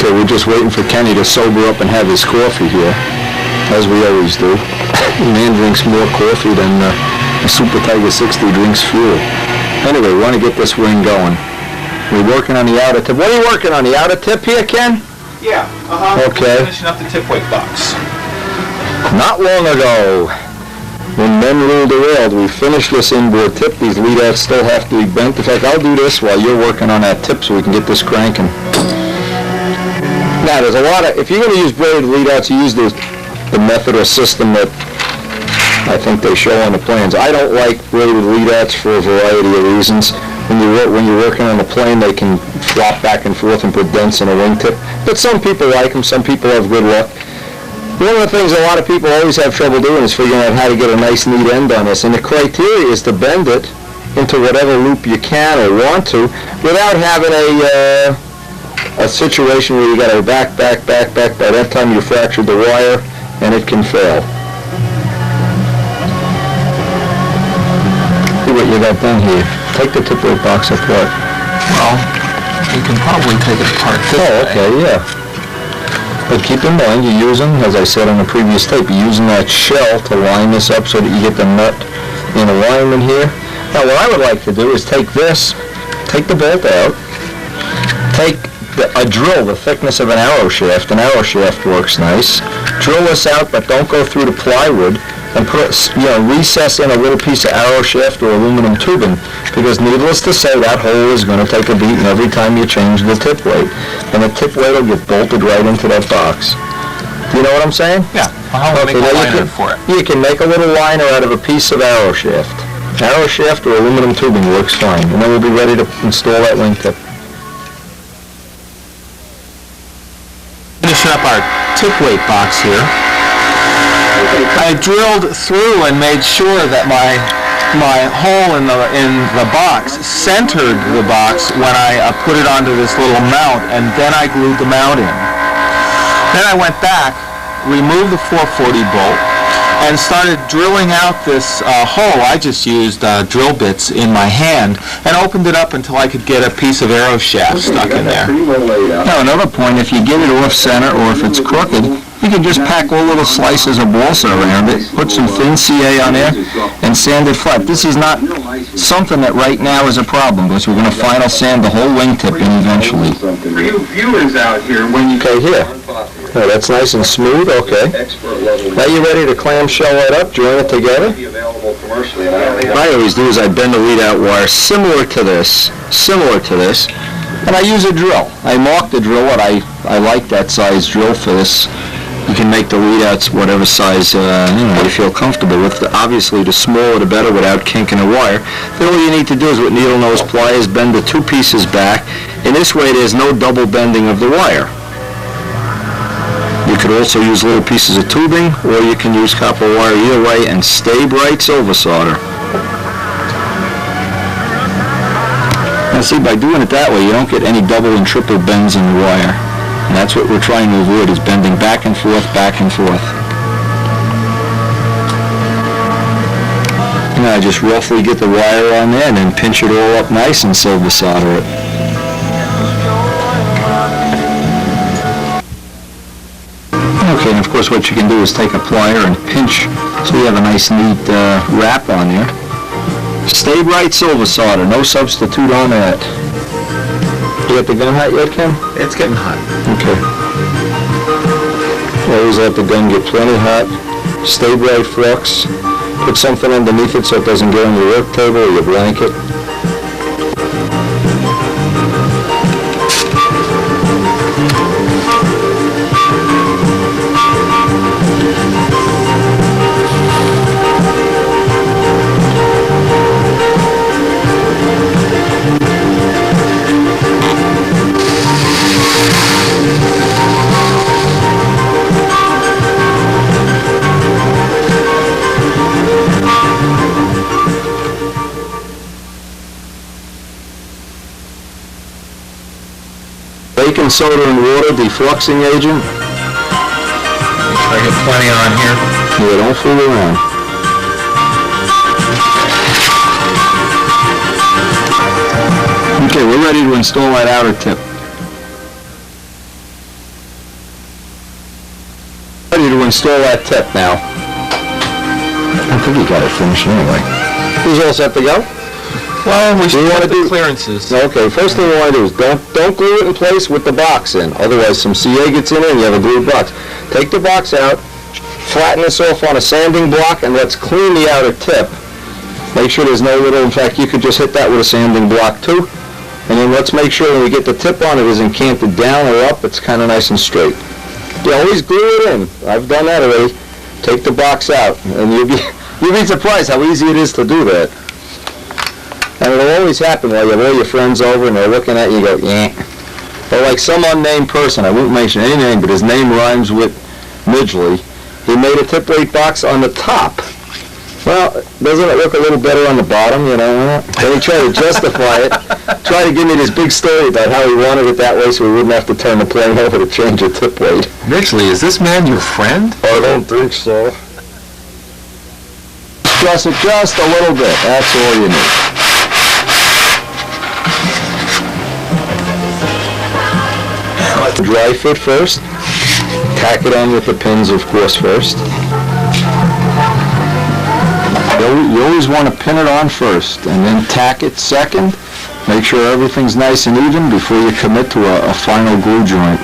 Okay, we're just waiting for Kenny to sober up and have his coffee here, as we always do. Man drinks more coffee than a Super Tiger 60 drinks fuel. Anyway, we want to get this wing going. We're working on the outer tip. What are you working on, the outer tip here, Ken? Yeah, Okay. We're finishing up the tip weight box. Not long ago, when men ruled the world, we finished this inboard tip. These lead outs still have to be bent. In fact, I'll do this while you're working on that tip so we can get this cranking. Now, there's a lot of, if you're going to use braided lead outs, you use the method or system that I think they show on the plans. I don't like braided lead outs for a variety of reasons. When you're working on a plane, they can flop back and forth and put dents in a wingtip. But some people like them. Some people have good luck. One of the things a lot of people always have trouble doing is figuring out how to get a nice neat end on this. And the criteria is to bend it into whatever loop you can or want to without having a situation where you got to back. By that time you fractured the wire and it can fail. See what you got done here. Take the tip weight box apart. Well, you can probably take it apart this way. Okay, yeah. But keep in mind, you're using, as I said on the previous tape, you're using that shell to line this up so that you get the nut in alignment here. Now, what I would like to do is take this, take the bolt out, take a drill the thickness of an arrow shaft. An arrow shaft works nice. Drill this out, but don't go through the plywood, and put, recess in a little piece of arrow shaft or aluminum tubing, because needless to say, that hole is going to take a beating every time you change the tip weight, and the tip weight will get bolted right into that box. Do you know what I'm saying? Yeah. Well, how do we make a liner for it? You can make a little liner out of a piece of arrow shaft. Arrow shaft or aluminum tubing works fine, and then we'll be ready to install that wingtip. Finishing up our tip weight box here. I drilled through and made sure that my hole in the box centered the box when I put it onto this little mount, and then I glued the mount in. Then I went back, removed the 440 bolt, and started drilling out this hole. I just used drill bits in my hand and opened it up until I could get a piece of arrow shaft stuck in there. Now, another point, if you get it off center or if it's crooked, you can just pack all little slices of balsa around it, put some thin CA on there, and sand it flat. This is not something that right now is a problem, because we're going to final sand the whole wingtip in eventually. For you viewers out here, when you... Okay, here. Oh, that's nice and smooth, okay. Now you're ready to clamshell it up, join it together. What I always do is I bend the lead out wire similar to this, and I use a drill. I mark the drill, what I like that size drill for this. You can make the lead outs whatever size you feel comfortable with. Obviously, the smaller the better without kinking the wire. Then all you need to do is with needle nose pliers bend the two pieces back. In this way, there's no double bending of the wire. You could also use little pieces of tubing, or you can use copper wire either way, and stay bright silver solder. Now see, by doing it that way, you don't get any double and triple bends in the wire. And that's what we're trying to avoid, is bending back and forth, back and forth. Now I just roughly get the wire on there and then pinch it all up nice and silver solder it. Okay, and of course what you can do is take a plier and pinch so you have a nice neat wrap on there. Stay bright silver solder, no substitute on that. You got the gun hot yet, Ken? It's getting hot. Okay. Always let the gun get plenty hot. Stay bright flux. Put something underneath it so it doesn't get on your work table or your blanket. Baking soda and water, defluxing agent. I get plenty on here. Yeah, don't fool around. Okay, we're ready to install that outer tip. Ready to install that tip now. I think you got it finished anyway. Who's all set to go? Well, we should want to do do clearances. Okay, first thing we want to do is don't glue it in place with the box in. Otherwise, some CA gets in it and you have a glued box. Take the box out, flatten this off on a sanding block, and let's clean the outer tip. Make sure there's no little, in fact, you could just hit that with a sanding block too. And then let's make sure when we get the tip on it isn't canted down or up, it's kind of nice and straight. You always glue it in. I've done that already. Take the box out, and you'll be surprised how easy it is to do that. And it'll always happen while you have all your friends over and they're looking at you and you go, yeah. Or like some unnamed person, I won't mention any name, but his name rhymes with Midgley. He made a tip weight box on the top. Well, doesn't it look a little better on the bottom, you know? Then he tried to justify it, tried to give me this big story about how he wanted it that way so we wouldn't have to turn the plane over to change the tip weight. Midgley, is this man your friend? I don't think so. Press it just a little bit, that's all you need. Dry fit first. Tack it on with the pins, of course, first. You always want to pin it on first, and then tack it second. Make sure everything's nice and even before you commit to a final glue joint.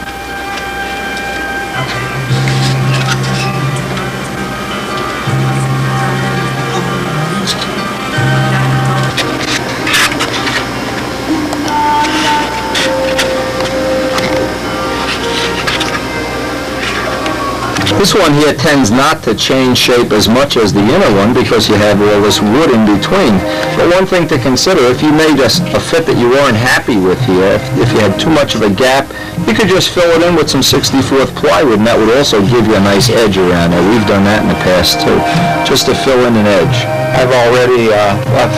This one here tends not to change shape as much as the inner one because you have all this wood in between. But one thing to consider, if you made a fit that you weren't happy with here, if you had too much of a gap, you could just fill it in with some 64th plywood, and that would also give you a nice edge around there. We've done that in the past too, just to fill in an edge. I've already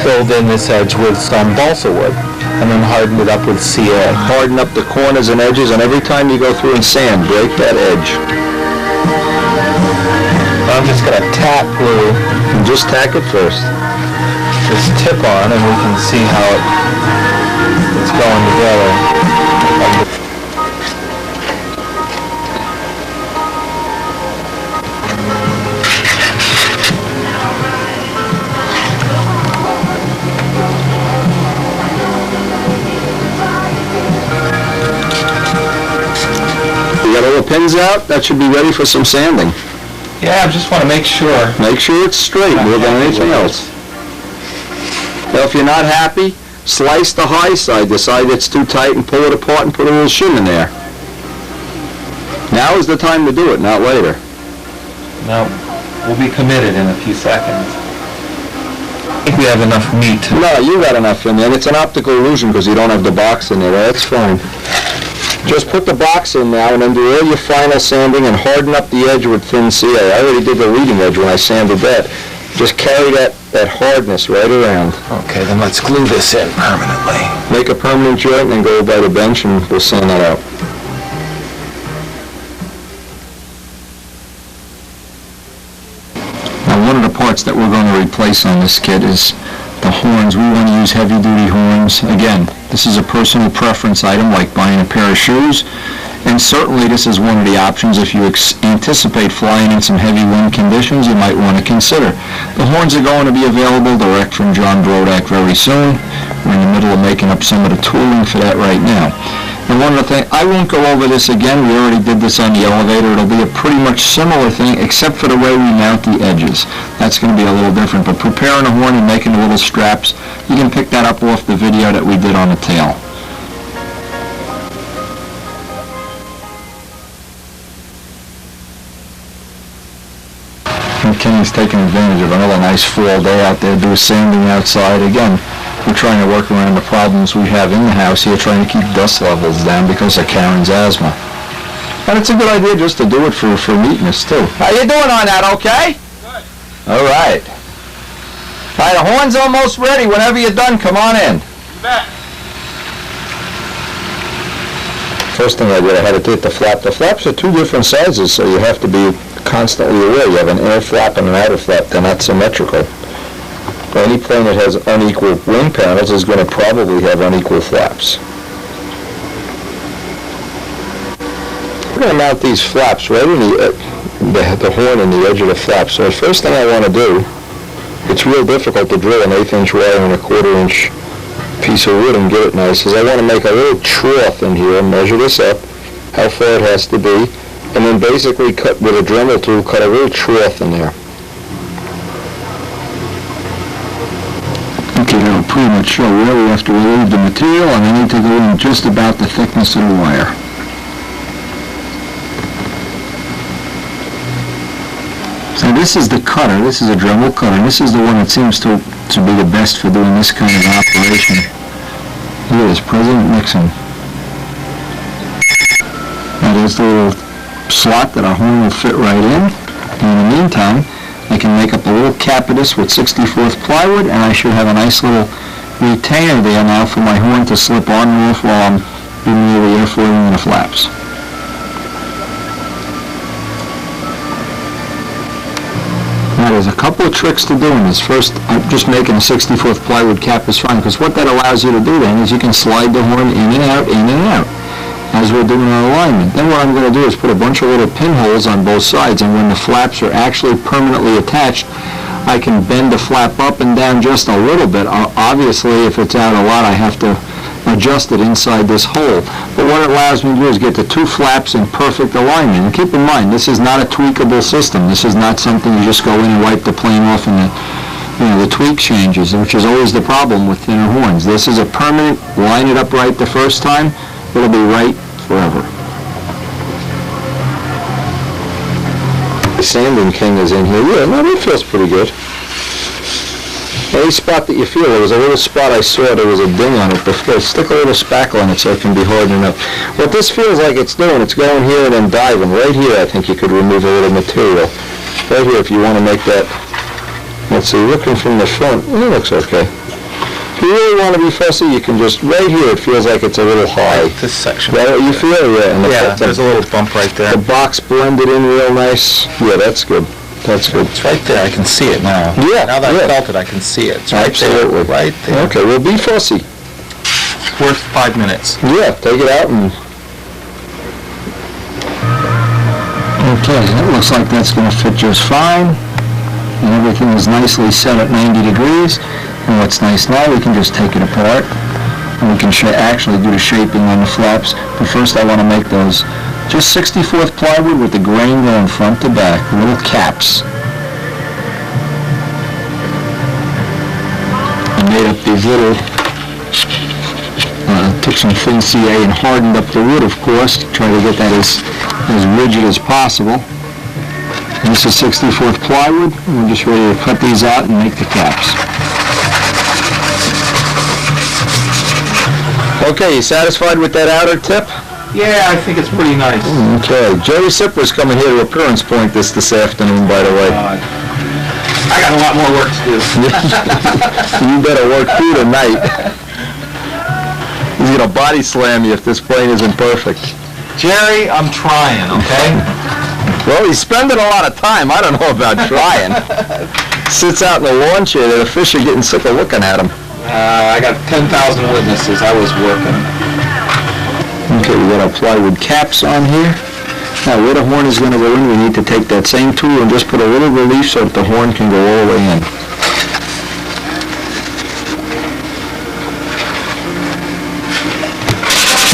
filled in this edge with some balsa wood and then hardened it up with CA. Harden up the corners and edges, and every time you go through and sand, break that edge. I'm just going to tap glue. And just tack it first. This tip on, and we can see how it's going together. You got all the pins out? That should be ready for some sanding. Yeah, I just want to make sure. Make sure it's straight more than anything else. Now, if you're not happy, slice the high side, the side that's too tight, and pull it apart and put a little shim in there. Now is the time to do it, not later. No, we'll be committed in a few seconds. I think we have enough meat. No, you got enough in there. It's an optical illusion because you don't have the box in there. That's fine. Just put the box in now and then do all your final sanding and harden up the edge with thin CA. I already did the leading edge when I sanded that. Just carry that hardness right around. Okay, then let's glue this in permanently. Make a permanent joint and then go by the bench and we'll sand that out. Now, one of the parts that we're going to replace on this kit is the horns. We want to use heavy-duty horns. Again, this is a personal preference item, like buying a pair of shoes. And certainly this is one of the options if you anticipate flying in some heavy wind conditions you might want to consider. The horns are going to be available direct from John Brodak very soon. We're in the middle of making up some of the tooling for that right now. And one of the things, I won't go over this again, we already did this on the elevator. It'll be a pretty much similar thing except for the way we mount the edges. That's going to be a little different. But preparing a horn and making the little straps, you can pick that up off the video that we did on the tail. And Kenny's taking advantage of another nice fall day out there, do sanding outside. Again, we're trying to work around the problems we have in the house here, trying to keep dust levels down because of Karen's asthma. And it's a good idea just to do it for neatness, too. How you doing on that, okay? Good. All right. All right, the horn's almost ready. Whenever you're done, come on in. You bet. first thing I did, I had to take the flap. The flaps are two different sizes, so you have to be constantly aware. You have an inner flap and an outer flap. They're not symmetrical. Any plane that has unequal wing panels is going to probably have unequal flaps. We're going to mount these flaps right in the horn and the edge of the flap. So the first thing I want to do, it's real difficult to drill an 1/8 inch wire and a 1/4 inch piece of wood and get it nice, is I want to make a little trough in here and measure this up, how far it has to be, and then basically cut with a Dremel tool, cut a little trough in there. Okay, that'll pretty much show where we have to remove the material, and I need to go in just about the thickness of the wire. So this is the cutter. This is a Dremel cutter. This is the one that seems to be the best for doing this kind of operation. Look at this, President Nixon. Now there's the little slot that our horn will fit right in. And in the meantime, I can make up a little cap of this with 64th plywood, and I should have a nice little retainer there now for my horn to slip on and off while I'm doing the airfoiling and the flaps. Now there's a couple of tricks to doing this. First, just making a 64th plywood cap is fine, because what that allows you to do then is you can slide the horn in and out, as we're doing our alignment. Then what I'm going to do is put a bunch of little pinholes on both sides, and when the flaps are actually permanently attached, I can bend the flap up and down just a little bit. Obviously, if it's out a lot, I have to adjust it inside this hole. But what it allows me to do is get the two flaps in perfect alignment. And keep in mind, this is not a tweakable system. This is not something you just go in and wipe the plane off and the tweak changes, which is always the problem with thinner horns. This is a permanent, line it up right the first time, it'll be right forever. The sanding king is in here. Yeah, no, that feels pretty good. Any spot that you feel, there was a little spot I saw, there was a ding on it before. Stick a little spackle on it so it can be hardened up. What this feels like it's doing, it's going here and then diving. Right here, I think you could remove a little material. Right here, if you want to make that, let's see, looking from the front, it looks okay. If you really want to be fussy, you can just, right here, it feels like it's a little high. Like this section. Is that what you feel? Yeah. And there's a little bump right there. The box blended in real nice. Yeah, that's good. That's good. It's right there. I can see it now. Yeah. Now that I felt it, I can see it. It's right Absolutely. there. Right there. Okay, well, be fussy. It's worth 5 minutes. Yeah, take it out and... Okay, it looks like that's going to fit just fine. And everything is nicely set at 90 degrees. And what's nice now, we can just take it apart. And we can actually do the shaping on the flaps. But first I want to make those just 64th plywood with the grain going front to back, little caps. I made up these little, took some thin CA and hardened up the wood, of course, to try to get that as rigid as possible. And this is 64th plywood, and we're just ready to cut these out and make the caps. Okay, you satisfied with that outer tip? Yeah, I think it's pretty nice. Okay, Jerry Sipper's coming here to Appearance Point this afternoon, by the way. I got a lot more work to do. You better work too tonight. He's going to body slam you if this plane isn't perfect. Jerry, I'm trying, okay? Well, he's spending a lot of time. I don't know about trying. Sits out in the lawn chair there. The fish are getting sick of looking at him. I got 10,000 witnesses. I was working. Okay, we got our plywood caps on here. Now, where the horn is going to go in, we need to take that same tool and just put a little relief so that the horn can go all the way in.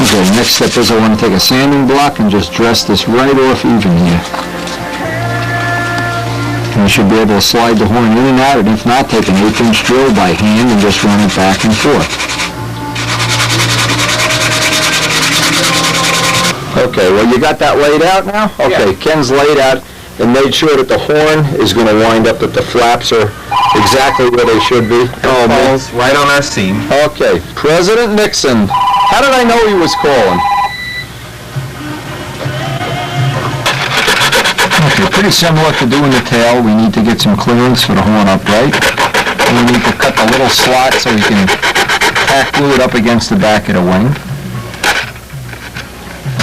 Okay, next step is I want to take a sanding block and just dress this right off even here. And you should be able to slide the horn in and out, and if not, take an 1/8 inch drill by hand and just run it back and forth. Okay, well, you got that laid out now? Okay, yeah. Ken's laid out and made sure that the horn is going to wind up, that the flaps are exactly where they should be. Oh, man. Right on our seam. Okay, President Nixon. How did I know he was calling? Okay, pretty similar to doing the tail. We need to get some clearance for the horn upright. And we need to cut the little slot so we can tack glue it up against the back of the wing.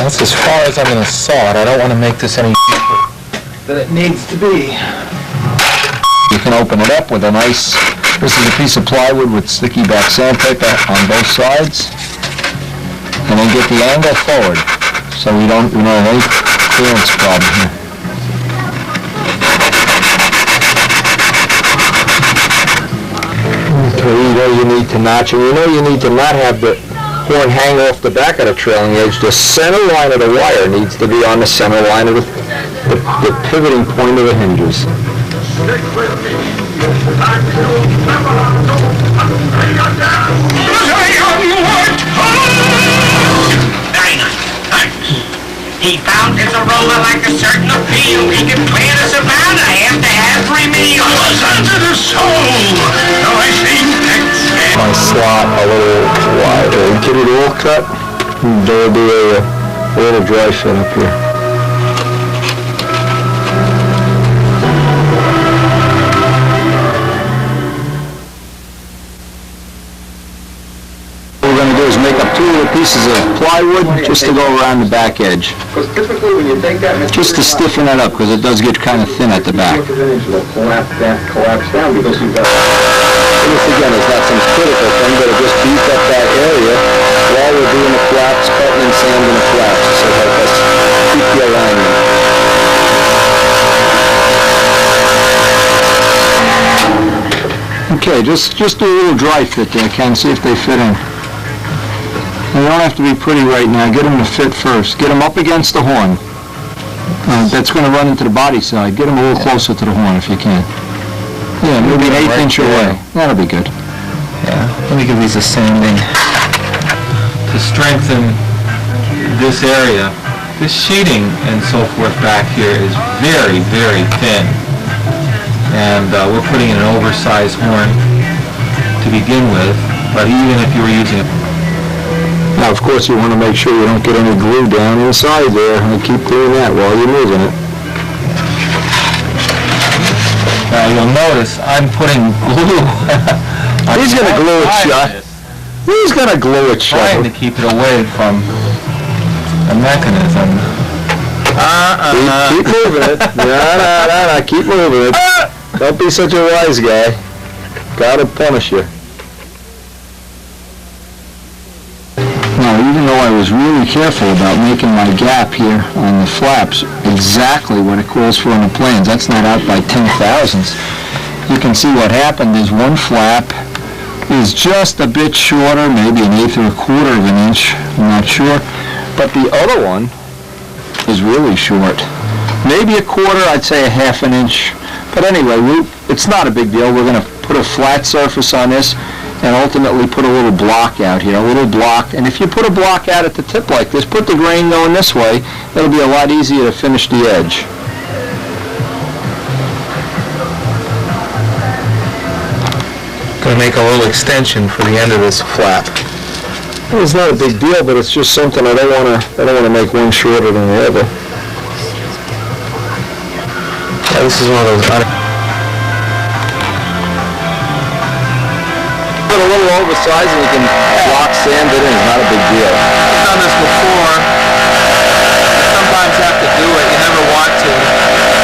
That's as far as I'm going to saw it. I don't want to make this any deeper than it needs to be. You can open it up with a nice, this is a piece of plywood with sticky back sandpaper on both sides. And then get the angle forward so we don't have any clearance problem here. Okay, you know you need to notch, and you know you need to not have the horn hang off the back of the trailing edge. The center line of the wire needs to be on the center line of the pivoting point of the hinges. He found his aroma like a certain appeal. He can clear the savannah after every meal. Was under the soul. No, I think that's My slot a little wider. Get it all cut. There'll be a little dry fit up here. What we're going to do is make up two little pieces of plywood just to go around the back edge. Because typically when you take that material, Just to stiffen it up because it does get kind of thin at the back. will collapse down because you've got... This again is not some critical thing, but it just beats up that area while we're doing the flaps, cutting and sanding the flaps. So help us keep the alignment. Okay, just do a little dry fit there, Ken. See if they fit in. And they don't have to be pretty right now. Get them to fit first. Get them up against the horn. That's going to run into the body side. Get them a little closer to the horn if you can. Yeah, maybe an 1/8 inch away. That'll be good. Yeah, let me give these a sanding. To strengthen this area, this sheeting and so forth back here is very, very thin. And we're putting in an oversized horn to begin with, but even if you were using a... Now, of course, you want to make sure you don't get any glue down inside there, and keep doing that while you're moving it. Now you'll notice I'm putting glue. He's going to glue it shut. He's going to glue it shut. Trying to keep it away from the mechanism. Keep moving it. No, keep moving it. Don't be such a wise guy. Gotta punish you. Now, even though I was really careful about making my gap here on the flaps exactly what it calls for on the plans, that's not out by 10,000ths. You can see what happened is one flap is just a bit shorter, maybe an 1/8 or 1/4 of an inch, I'm not sure. But the other one is really short. Maybe a 1/4, I'd say a 1/2 an inch. But anyway, it's not a big deal. We're going to put a flat surface on this and ultimately put a little block out here, a little block. And if you put a block out at the tip like this, put the grain going this way, it'll be a lot easier to finish the edge. Going to make a little extension for the end of this flap. Well, it's not a big deal, but it's just something I don't want to make one shorter than the other. Yeah, this is one of those... Put a little oversized and you can block sand it in. It's not a big deal. I've done this before. You sometimes have to do it. You never want to.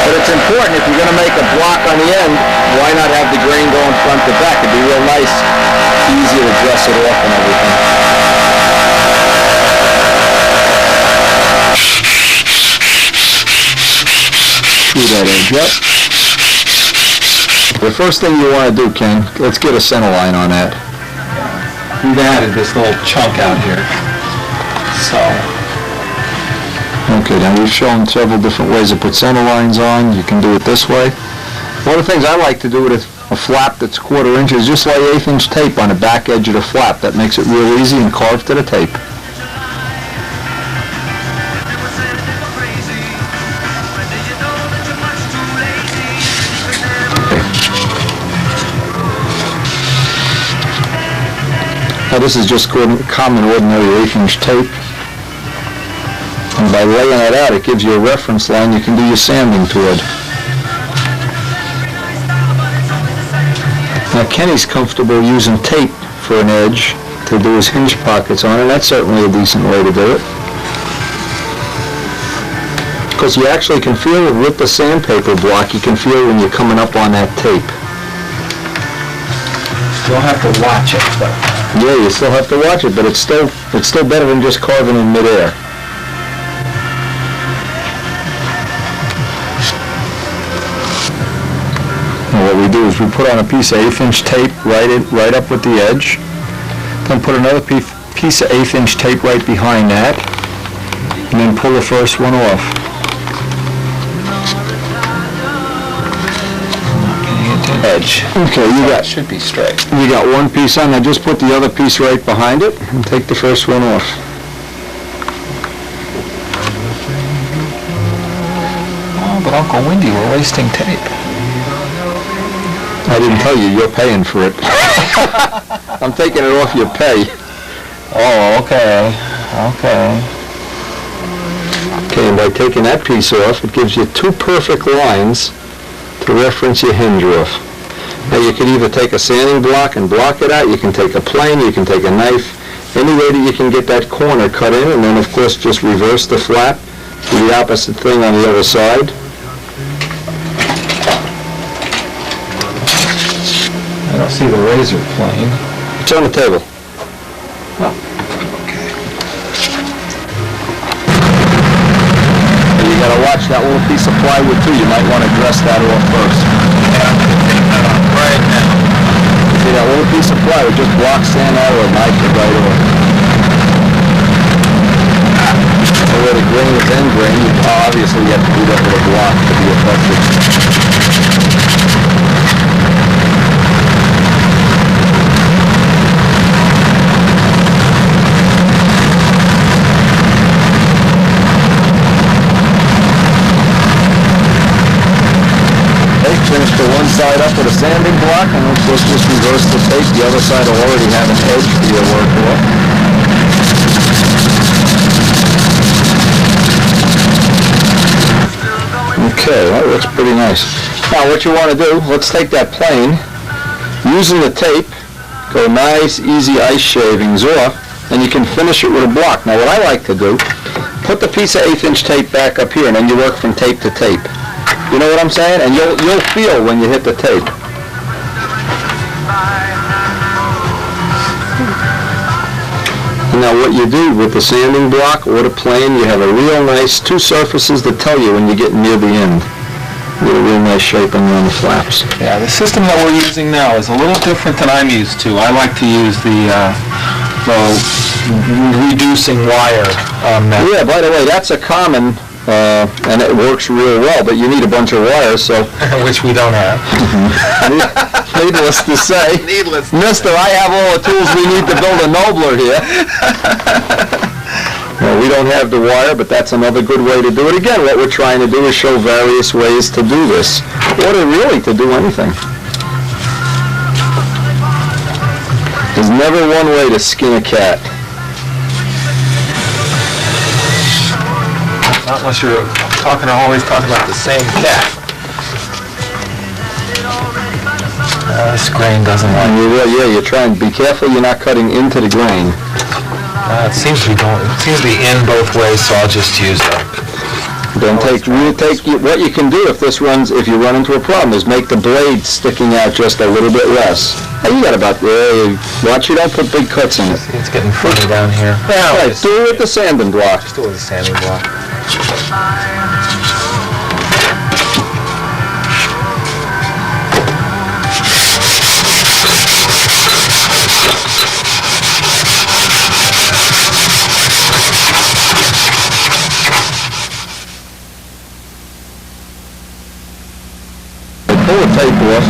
But it's important, if you're going to make a block on the end, why not have the grain going front to back? It'd be real nice, easy to dress it off and everything. Screw that edge up. The first thing you want to do, Ken, let's get a center line on that. We've added this little chunk out here. So... Okay, now we've shown several different ways to put center lines on. You can do it this way. One of the things I like to do with a flap that's 1/4 inch is just lay 1/8 inch tape on the back edge of the flap. That makes it real easy and carve to the tape. Now this is just common ordinary 1/8 inch tape. And by laying it out, it gives you a reference line you can do your sanding toward. Now Kenny's comfortable using tape for an edge to do his hinge pockets on, and that's certainly a decent way to do it. Because you actually can feel it with the sandpaper block. You can feel when you're coming up on that tape. You'll have to watch it, but... Yeah, you still have to watch it, but it's still better than just carving in midair. And what we do is we put on a piece of 1/8" tape right up with the edge. Then put another piece of 1/8" tape right behind that, and then pull the first one off. Edge. Okay, Should be straight. you got one piece on. Now just put the other piece right behind it and take the first one off. Oh, but Uncle Windy, we're wasting tape. I didn't tell you, you're paying for it. I'm taking it off your pay. Oh, okay. Okay. Okay, and by taking that piece off, it gives you two perfect lines to reference your hinge off. Now you can either take a sanding block and block it out, you can take a plane, you can take a knife, any way that you can get that corner cut in, and then of course just reverse the flap, do the opposite thing on the other side. I don't see the razor plane. It's on the table. You gotta watch that little piece of plywood too. You might want to dress that off first. Yeah, I'm going to take that off right now. See that little piece of plywood, just block sand out or knife it right off. So where the grain is end grain, obviously you have to do that with a block to be effective. Finish the one side up with a sanding block, and of course just reverse the tape. The other side will already have an edge for your work off. Okay, that looks pretty nice. Now what you want to do, let's take that plane, using the tape, go nice, easy ice shavings off, and you can finish it with a block. Now what I like to do, put the piece of 1/8" tape back up here, and then you work from tape to tape. You know what I'm saying? And you'll feel when you hit the tape. Now what you do with the sanding block or the plane, you have a real nice two surfaces that tell you when you get near the end. You get a real nice shaping on the flaps. Yeah, the system that we're using now is a little different than I'm used to. I like to use the reducing wire method. Yeah, by the way, that's a common and it works real well, but you need a bunch of wires, so... Which we don't have. Needless to say. Mister, I have all the tools we need to build a nobler here. Well, we don't have the wire, but that's another good way to do it. Again, what we're trying to do is show various ways to do this, or to do anything. There's never one way to skin a cat. Not unless you're always talking about the same cat. This grain doesn't like it. Yeah, you're trying to be careful you're not cutting into the grain. It seems to be in both ways, so I'll just use that. What you can do if you run into a problem is make the blade sticking out just a little bit less. Hey, you got about, watch you don't put big cuts in it. It's getting funny down here. Right, do it with the sanding block. Just do it with the sanding block. Pull the tape off.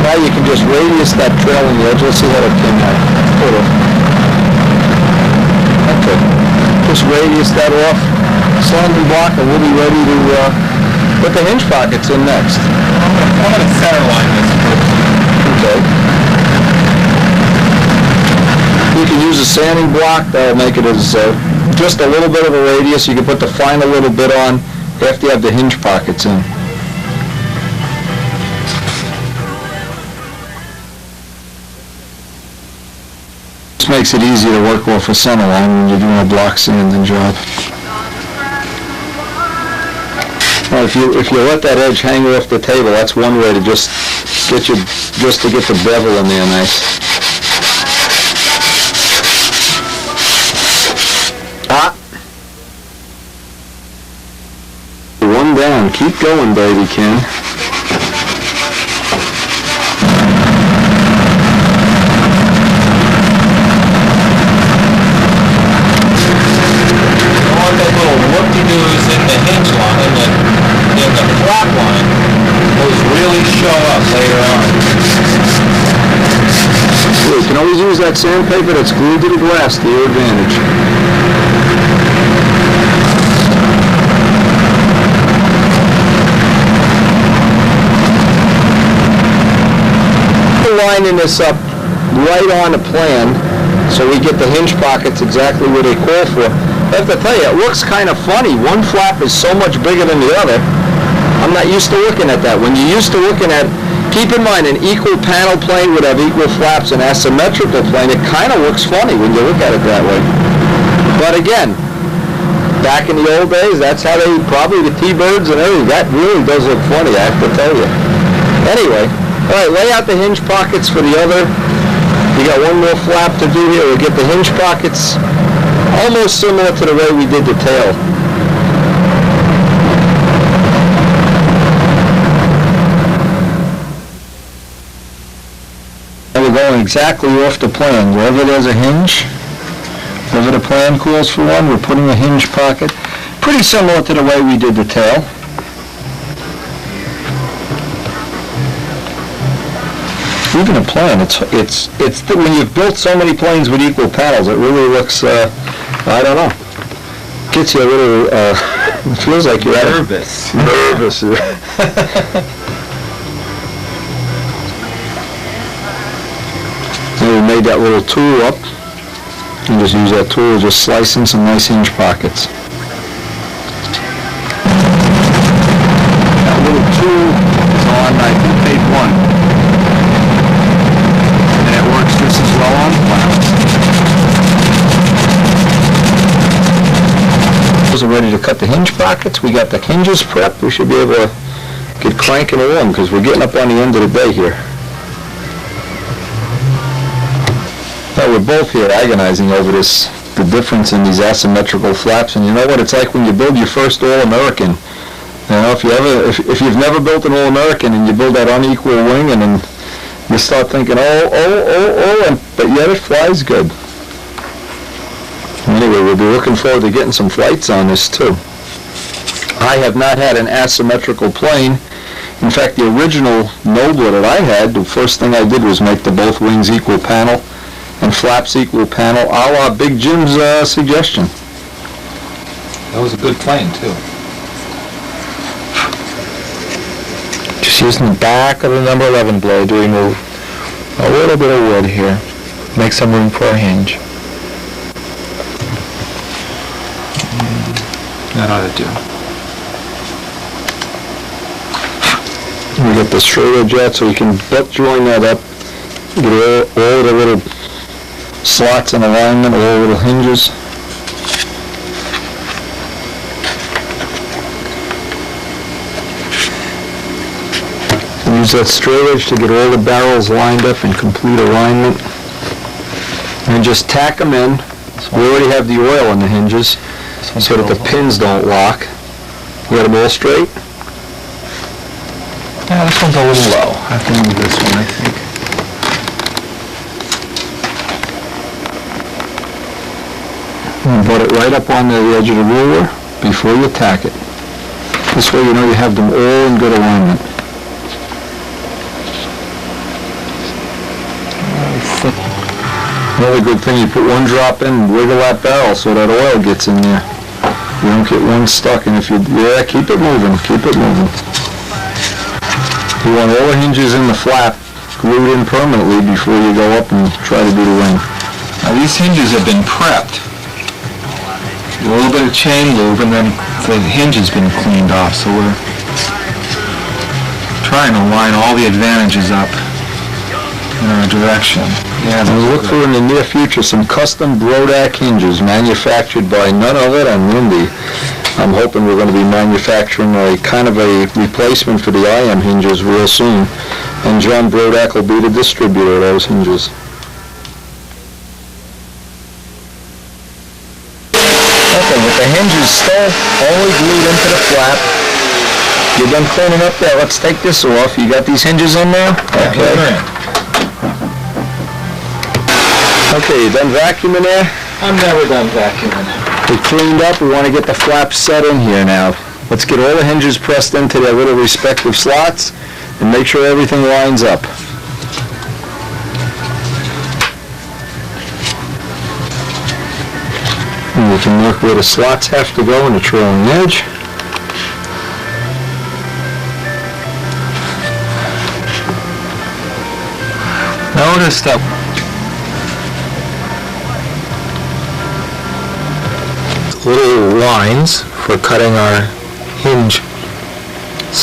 Now you can just radius that trailing edge. Let's see how it came out. Pull it off. Okay. Just radius that off. Sanding block, and we'll be ready to put the hinge pockets in next. I'm going to center line this first. Okay. You can use a sanding block. That'll make it as just a little bit of a radius. You can put the final little bit on after you have the hinge pockets in. This makes it easier to work off a center line when you're doing a block sanding job. if you let that edge hang off the table, that's one way to just to get the bevel in there nice. One down. Keep going, baby Ken. Whoop-de-doos in the hinge line, in the flap line, those really show up later on. You can always use that sandpaper that's glued to the glass to your advantage. We're lining this up right on the plan so we get the hinge pockets exactly where they call for. I have to tell you, it looks kind of funny. One flap is so much bigger than the other. I'm not used to looking at that. When you're used to looking at, keep in mind, an equal panel plane would have equal flaps, an asymmetrical plane. It kind of looks funny when you look at it that way. But again, back in the old days, that's how they, probably the T-birds and everything, that really does look funny, I have to tell you. Anyway, all right, lay out the hinge pockets for the other. You got one more flap to do here. We'll get the hinge pockets almost similar to the way we did the tail. And we're going exactly off the plan. Wherever there's a hinge, wherever the plan calls for one, we're putting a hinge pocket. Pretty similar to the way we did the tail. Even a plane, it's when you've built so many planes with equal panels, it really looks, I don't know, gets you a little, it feels like you're nervous. Nervous. And we made that little tool up, and just use that tool, just slicing some nice hinge pockets. That little tool is on, I think, page 1. Just as well on flaps. Those are ready to cut the hinge pockets. We got the hinges prepped. We should be able to get cranking along because we're getting up on the end of the day here. Now we're both here agonizing over this, the difference in these asymmetrical flaps. And you know what it's like when you build your first All-American. You know, if you've never built an All-American and you build that unequal wing and then you start thinking, but yet it flies good. Anyway, we'll be looking forward to getting some flights on this too. I have not had an asymmetrical plane. In fact, the original Nobler that I had, the first thing I did was make the both wings equal panel and flaps equal panel, a la Big Jim's suggestion. That was a good plane too. Using the back of the number 11 blade to remove a little bit of wood here. Make some room for a hinge. That ought to do. We get the straight edge out so we can butt join that up. Get all the little slots in alignment, all the little hinges. Use that straight edge to get all the barrels lined up in complete alignment. And just tack them in. We already have the oil in the hinges so that the pins don't lock. You got them all straight? Yeah, this one's a little low. I have to move this one, I think. And put it right up on the edge of the ruler before you tack it. This way you know you have them all in good alignment. Another good thing, you put one drop in and wiggle that barrel so that oil gets in there. You don't get one stuck, and if you, yeah, keep it moving, keep it moving. You want all the hinges in the flap glued in permanently before you go up and try to do the wing. Now these hinges have been prepped. A little bit of chain lube and then the hinge has been cleaned off, so we're trying to line all the advantages up in our direction. Yeah, we'll look for in the near future some custom Brodak hinges manufactured by none other than Lindy. I'm hoping we're going to be manufacturing a kind of a replacement for the IM hinges real soon. And John Brodak will be the distributor of those hinges. Okay, with the hinges still only glued into the flap, you're done cleaning up there. Let's take this off. You got these hinges in there? Okay. Okay, you done vacuuming there? I'm never done vacuuming. We cleaned up. We want to get the flaps set in here now. Let's get all the hinges pressed into their little respective slots and make sure everything lines up. And we can mark where the slots have to go in the trailing edge. Notice that little lines for cutting our hinge.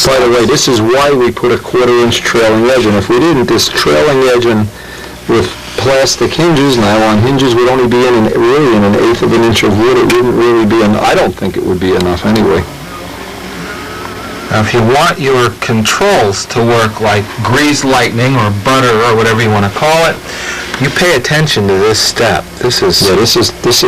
By the way, this is why we put a 1/4 inch trailing edge, and if we didn't, this trailing edge with plastic hinges, nylon hinges, would only be really in 1/8 of an inch of wood. It wouldn't really be I don't think it would be enough anyway. Now, if you want your controls to work like grease lightning or butter or whatever you want to call it, you pay attention to this step. This is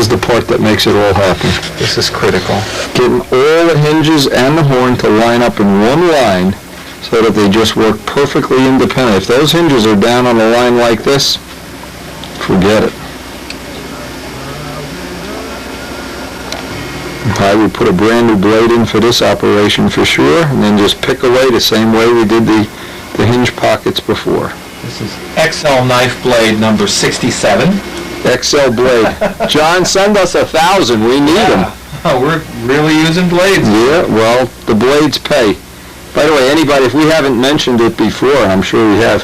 the part that makes it all happen. This is critical. Getting all the hinges and the horn to line up in one line so that they just work perfectly independent. If those hinges are down on a line like this, forget it. I would put a brand new blade in for this operation for sure, and then just pick away the same way we did the hinge pockets before. This is XL knife blade number 67. XL blade. John, send us 1,000. We need them. Oh, we're really using blades. Yeah, well, the blades pay. By the way, anybody, if we haven't mentioned it before, and I'm sure we have,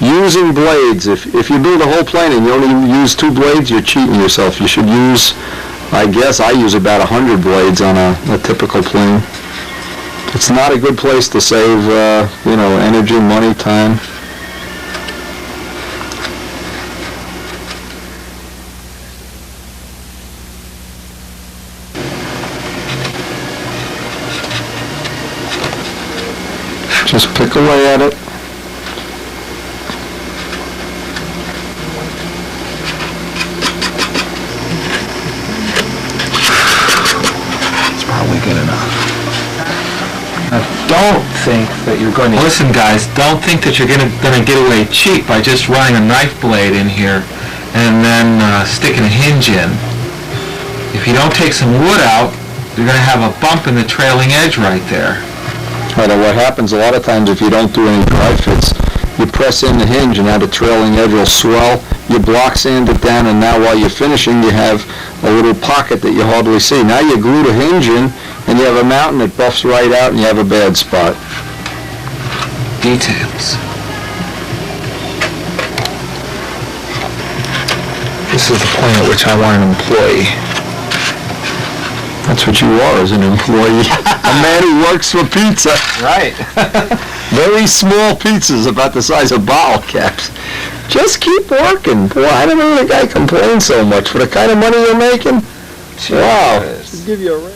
using blades, if you build a whole plane and you only use 2 blades, you're cheating yourself. You should use, I guess I use about 100 blades on a typical plane. It's not a good place to save, energy, money, time. Just pick away at it. It's probably good enough. Now, don't think that you're going to... Listen, guys, don't think that you're going to get away cheap by just running a knife blade in here and then sticking a hinge in. If you don't take some wood out, you're going to have a bump in the trailing edge right there. Right, and what happens a lot of times if you don't do any dry fits, you press in the hinge and now the trailing edge will swell, you block sand it down, and now while you're finishing you have a little pocket that you hardly see. Now you glue the hinge in and you have a mountain that buffs right out and you have a bad spot. Details. This is the point at which I want an employee. That's what you are as an employee. A man who works for pizza. Right. Very small pizzas about the size of bottle caps. Just keep working. Boy, I don't know the guy complains so much for the kind of money you're making. Jeez. Wow. Should give you a raise.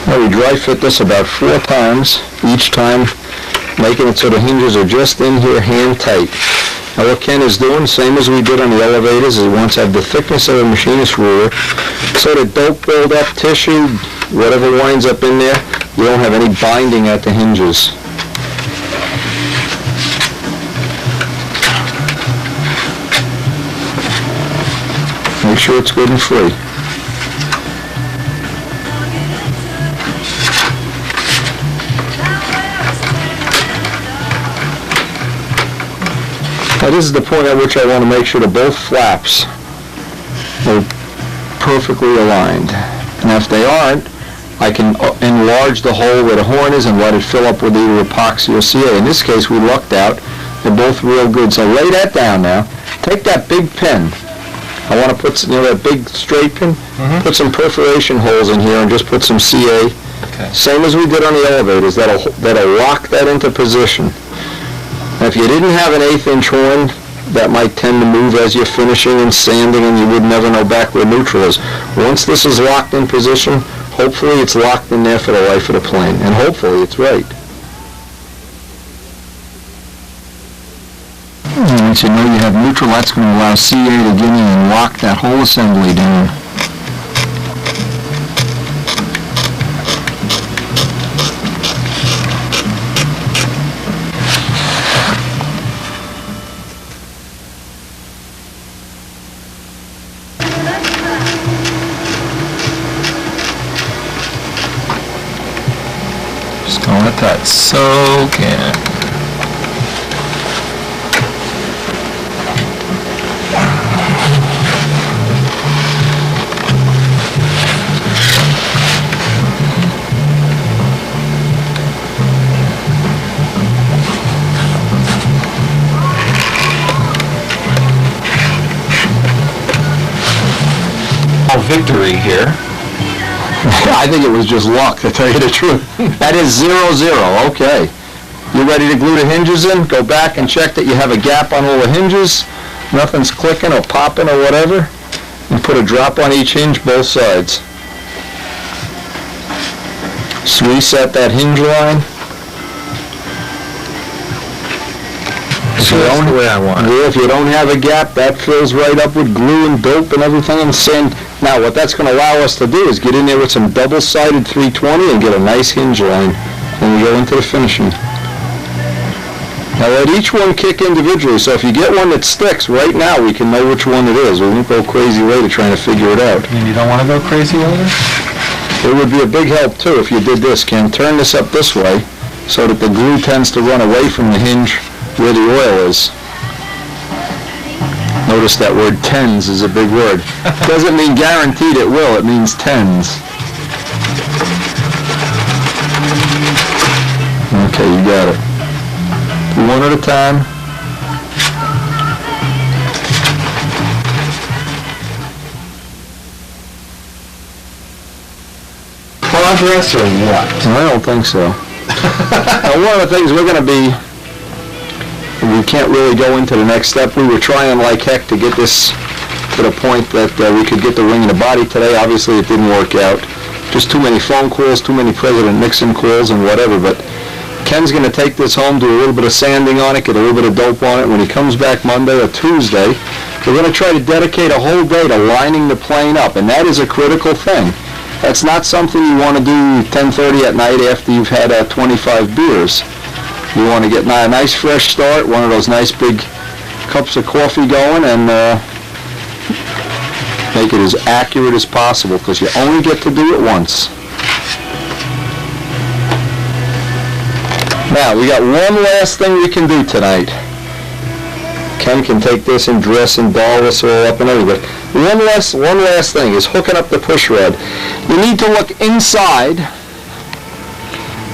Well, we dry fit this about 4 times, each time making it so the hinges are just in here hand tight. Now what Ken is doing, same as we did on the elevators, is he wants to have the thickness of a machinist ruler so that don't build up tissue, whatever winds up in there, you don't have any binding at the hinges. Make sure it's good and free. Now this is the point at which I want to make sure that both flaps are perfectly aligned. And if they aren't, I can enlarge the hole where the horn is and let it fill up with either epoxy or CA. In this case, we lucked out. They're both real good. So lay that down now. Take that big pin. I want to put, that big straight pin, put some perforation holes in here and just put some CA. Okay. Same as we did on the elevators. That'll lock that into position. Now, if you didn't have an 1/8 inch horn, that might tend to move as you're finishing and sanding, and you would never know back where neutral is. Once this is locked in position, hopefully it's locked in there for the life of the plane, and hopefully it's right. Once you know you have neutral, that's going to allow CA to get in and lock that whole assembly down. Just gonna let that soak in. Victory here. I think it was just luck, to tell you the truth. That is 0-0, okay. You ready to glue the hinges in? Go back and check that you have a gap on all the hinges. Nothing's clicking or popping or whatever. And put a drop on each hinge, both sides. So reset that hinge line. So that's the way I want it. Yeah, if you don't have a gap, that fills right up with glue and dope and everything and sand. Now, what that's going to allow us to do is get in there with some double-sided 320 and get a nice hinge line when we go into the finishing. Now, let each one kick individually, so if you get one that sticks, right now we can know which one it is. We won't go crazy later trying to figure it out. And you don't want to go crazy later? It would be a big help, too, if you did this, Ken. Turn this up this way so that the glue tends to run away from the hinge where the oil is. Notice that word tens is a big word. Doesn't mean guaranteed it will, it means tens. Okay, you got it. One at a time. Progress or what? I don't think so. Now, one of the things we're going to be, we can't really go into the next step. We were trying like heck to get this to the point that we could get the ring in the body today. Obviously, it didn't work out. Just too many phone calls, too many President Nixon calls and whatever. But Ken's going to take this home, do a little bit of sanding on it, get a little bit of dope on it. When he comes back Monday or Tuesday, we're going to try to dedicate a whole day to lining the plane up, and that is a critical thing. That's not something you want to do 10:30 at night after you've had 25 beers. You want to get a nice fresh start, one of those nice big cups of coffee going, and make it as accurate as possible, because you only get to do it once. Now, we got one last thing we can do tonight. Ken can take this and dress and doll this all up and everything. One last thing is hooking up the push rod. You need to look inside.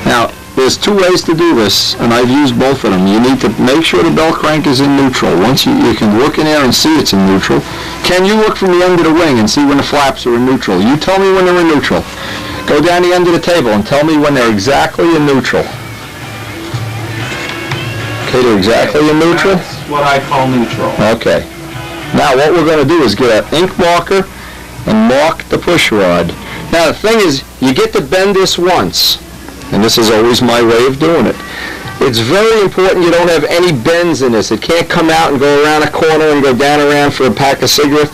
Now, there's two ways to do this, and I've used both of them. You need to make sure the bell crank is in neutral. Once you can look in there and see it's in neutral. Can you look from the end of the wing and see when the flaps are in neutral? You tell me when they're in neutral. Go down the end of the table and tell me when they're exactly in neutral. Okay, they're exactly in neutral? That's what I call neutral. Okay. Now what we're going to do is get an ink marker and mark the push rod. Now the thing is, you get to bend this once, and this is always my way of doing it. It's very important you don't have any bends in this. It can't come out and go around a corner and go down around for a pack of cigarettes.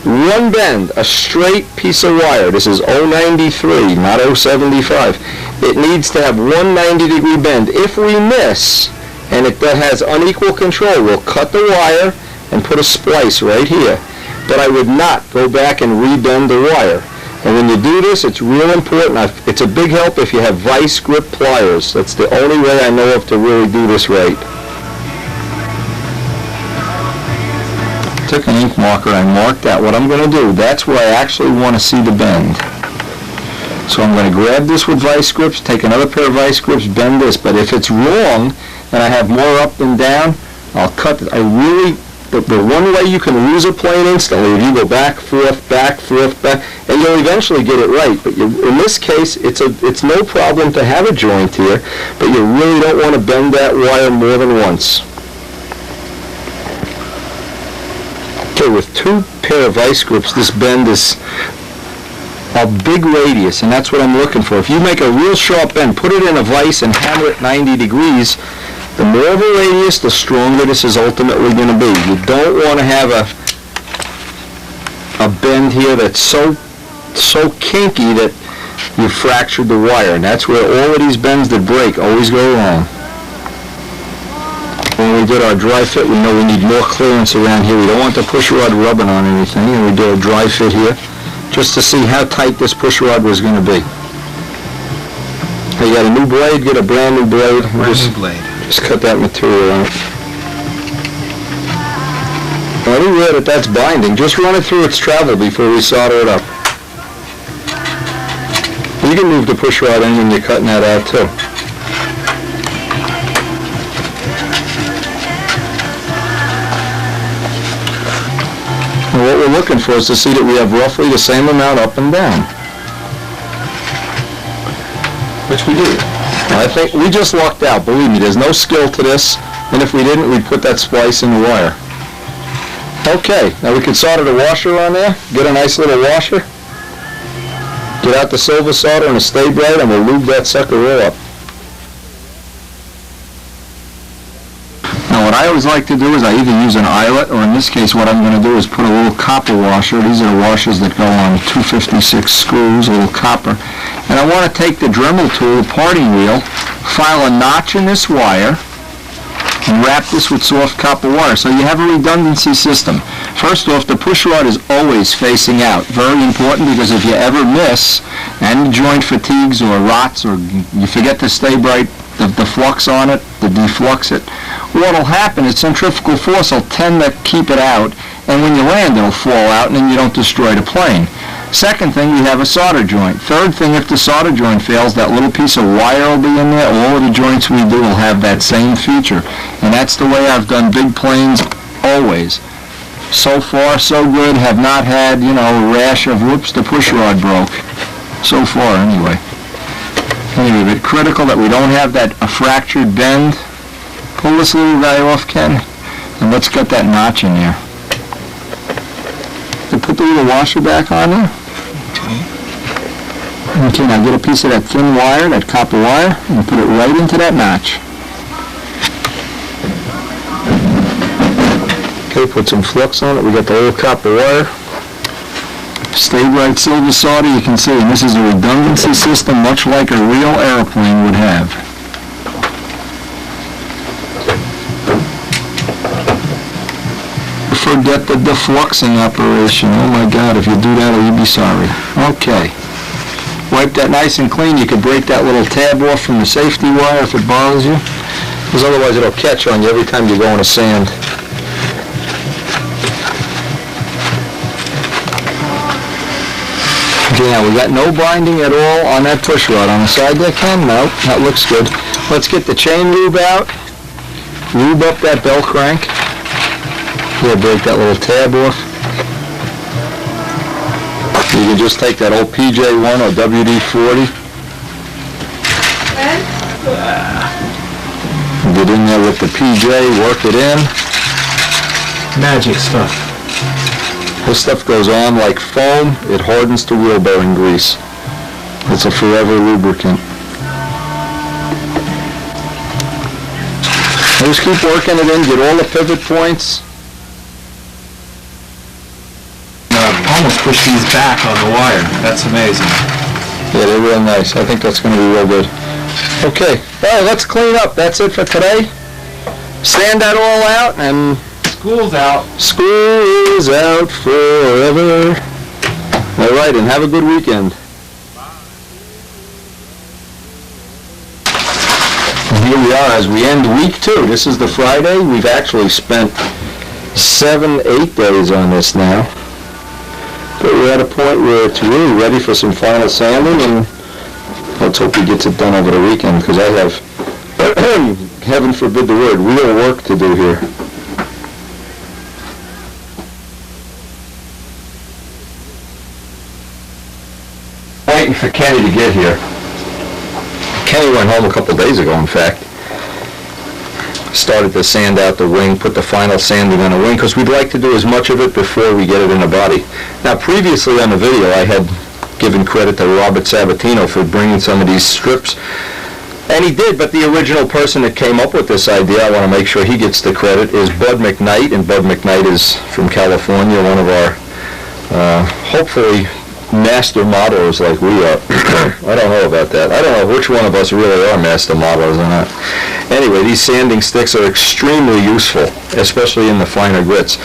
One bend, a straight piece of wire. This is 093, not 075. It needs to have one 90-degree bend. If we miss, and it has unequal control, we'll cut the wire and put a splice right here. But I would not go back and rebend the wire. And when you do this, it's real important. It's a big help if you have vice grip pliers. That's the only way I know of to really do this right. Took an ink marker and marked out what I'm going to do. That's where I actually want to see the bend. So I'm going to grab this with vice grips, take another pair of vice grips, bend this. But if it's wrong, and I have more up than down, I'll cut it. The one way you can lose a plane instantly is you go back, forth, back, and you'll eventually get it right. But in this case, it's no problem to have a joint here, but you really don't want to bend that wire more than once. Okay, with 2 pair of vice grips, this bend is a big radius, and that's what I'm looking for. If you make a real sharp bend, put it in a vise and hammer it 90 degrees, the more of a radius, the stronger this is ultimately going to be. You don't want to have a bend here that's so kinky that you fractured the wire, and that's where all of these bends that break always go wrong. When we did our dry fit, we know we need more clearance around here. We don't want the push rod rubbing on anything, and we did a dry fit here just to see how tight this push rod was going to be. You got a new blade, get a brand new blade. Just cut that material out. Anywhere that's binding, just run it through its travel before we solder it up. You can move the push rod in when you're cutting that out too. And what we're looking for is to see that we have roughly the same amount up and down. Which we do. I think we just lucked out, believe me, there's no skill to this, and if we didn't, we'd put that splice in the wire. Okay, now we can solder the washer on there, get a nice little washer, get out the silver solder and a stay bright, and we'll lube that sucker roll up. Now what I always like to do is I either use an eyelet, or in this case what I'm going to do is put a little copper washer. These are the washers that go on 256 screws, a little copper. And I want to take the Dremel tool, the parting wheel, file a notch in this wire, and wrap this with soft copper wire. So you have a redundancy system. First off, the push rod is always facing out. Very important, because if you ever miss and the joint fatigues or rots or you forget to stay bright, the flux on it, the deflux it, what will happen is centrifugal force will tend to keep it out, and when you land it'll fall out and then you don't destroy the plane. Second thing, we have a solder joint. Third thing, if the solder joint fails, that little piece of wire will be in there. All of the joints we do will have that same feature. And that's the way I've done big planes always. So far, so good. Have not had, a rash of whoops, the push rod broke. So far, anyway. Anyway, but critical that we don't have a fractured bend. Pull this little guy off, Ken, and let's get that notch in there. And put the little washer back on there. Okay, now get a piece of that thin wire, that copper wire, and put it right into that notch. Okay, put some flux on it. We got the little copper wire. Stay bright silver solder, you can see, and this is a redundancy system much like a real airplane would have. Forget the defluxing operation. Oh my God, if you do that, you'll be sorry. Okay. Wipe that nice and clean. You can break that little tab off from the safety wire if it bothers you, because otherwise it'll catch on you every time you go in the sand. Okay, now we got no binding at all on that push rod. On the side there, Ken? No, that looks good. Let's get the chain lube out. Lube up that bell crank. Here, break that little tab off. You can just take that old PJ1 or WD-40. Get in there with the PJ, work it in. Magic stuff. This stuff goes on like foam. It hardens to wheel bearing grease. It's a forever lubricant. Just keep working it in, get all the pivot points. Almost push these back on the wire. That's amazing. Yeah, they're real nice. I think that's going to be real good. Okay, all right, let's clean up. That's it for today. Sand that all out, and School's out. School is out forever. All right, and have a good weekend. And here we are as we end week 2. This is the Friday. We've actually spent 7-8 days on this now. But we're at a point where it's really ready for some final sanding, and let's hope he gets it done over the weekend, because I have, heaven forbid the word, real work to do here. Waiting for Kenny to get here. Kenny went home a couple days ago, in fact. started to sand out the wing, put the final sanding on the wing, because we'd like to do as much of it before we get it in the body. Now, previously on the video, I had given credit to Robert Sabatino for bringing some of these strips, and he did, but the original person that came up with this idea, I want to make sure he gets the credit, is Bud McKnight, and Bud McKnight is from California, one of our, hopefully, master modelers like we are. I don't know about that. I don't know which one of us really are master modelers or not. Anyway, these sanding sticks are extremely useful, especially in the finer grits.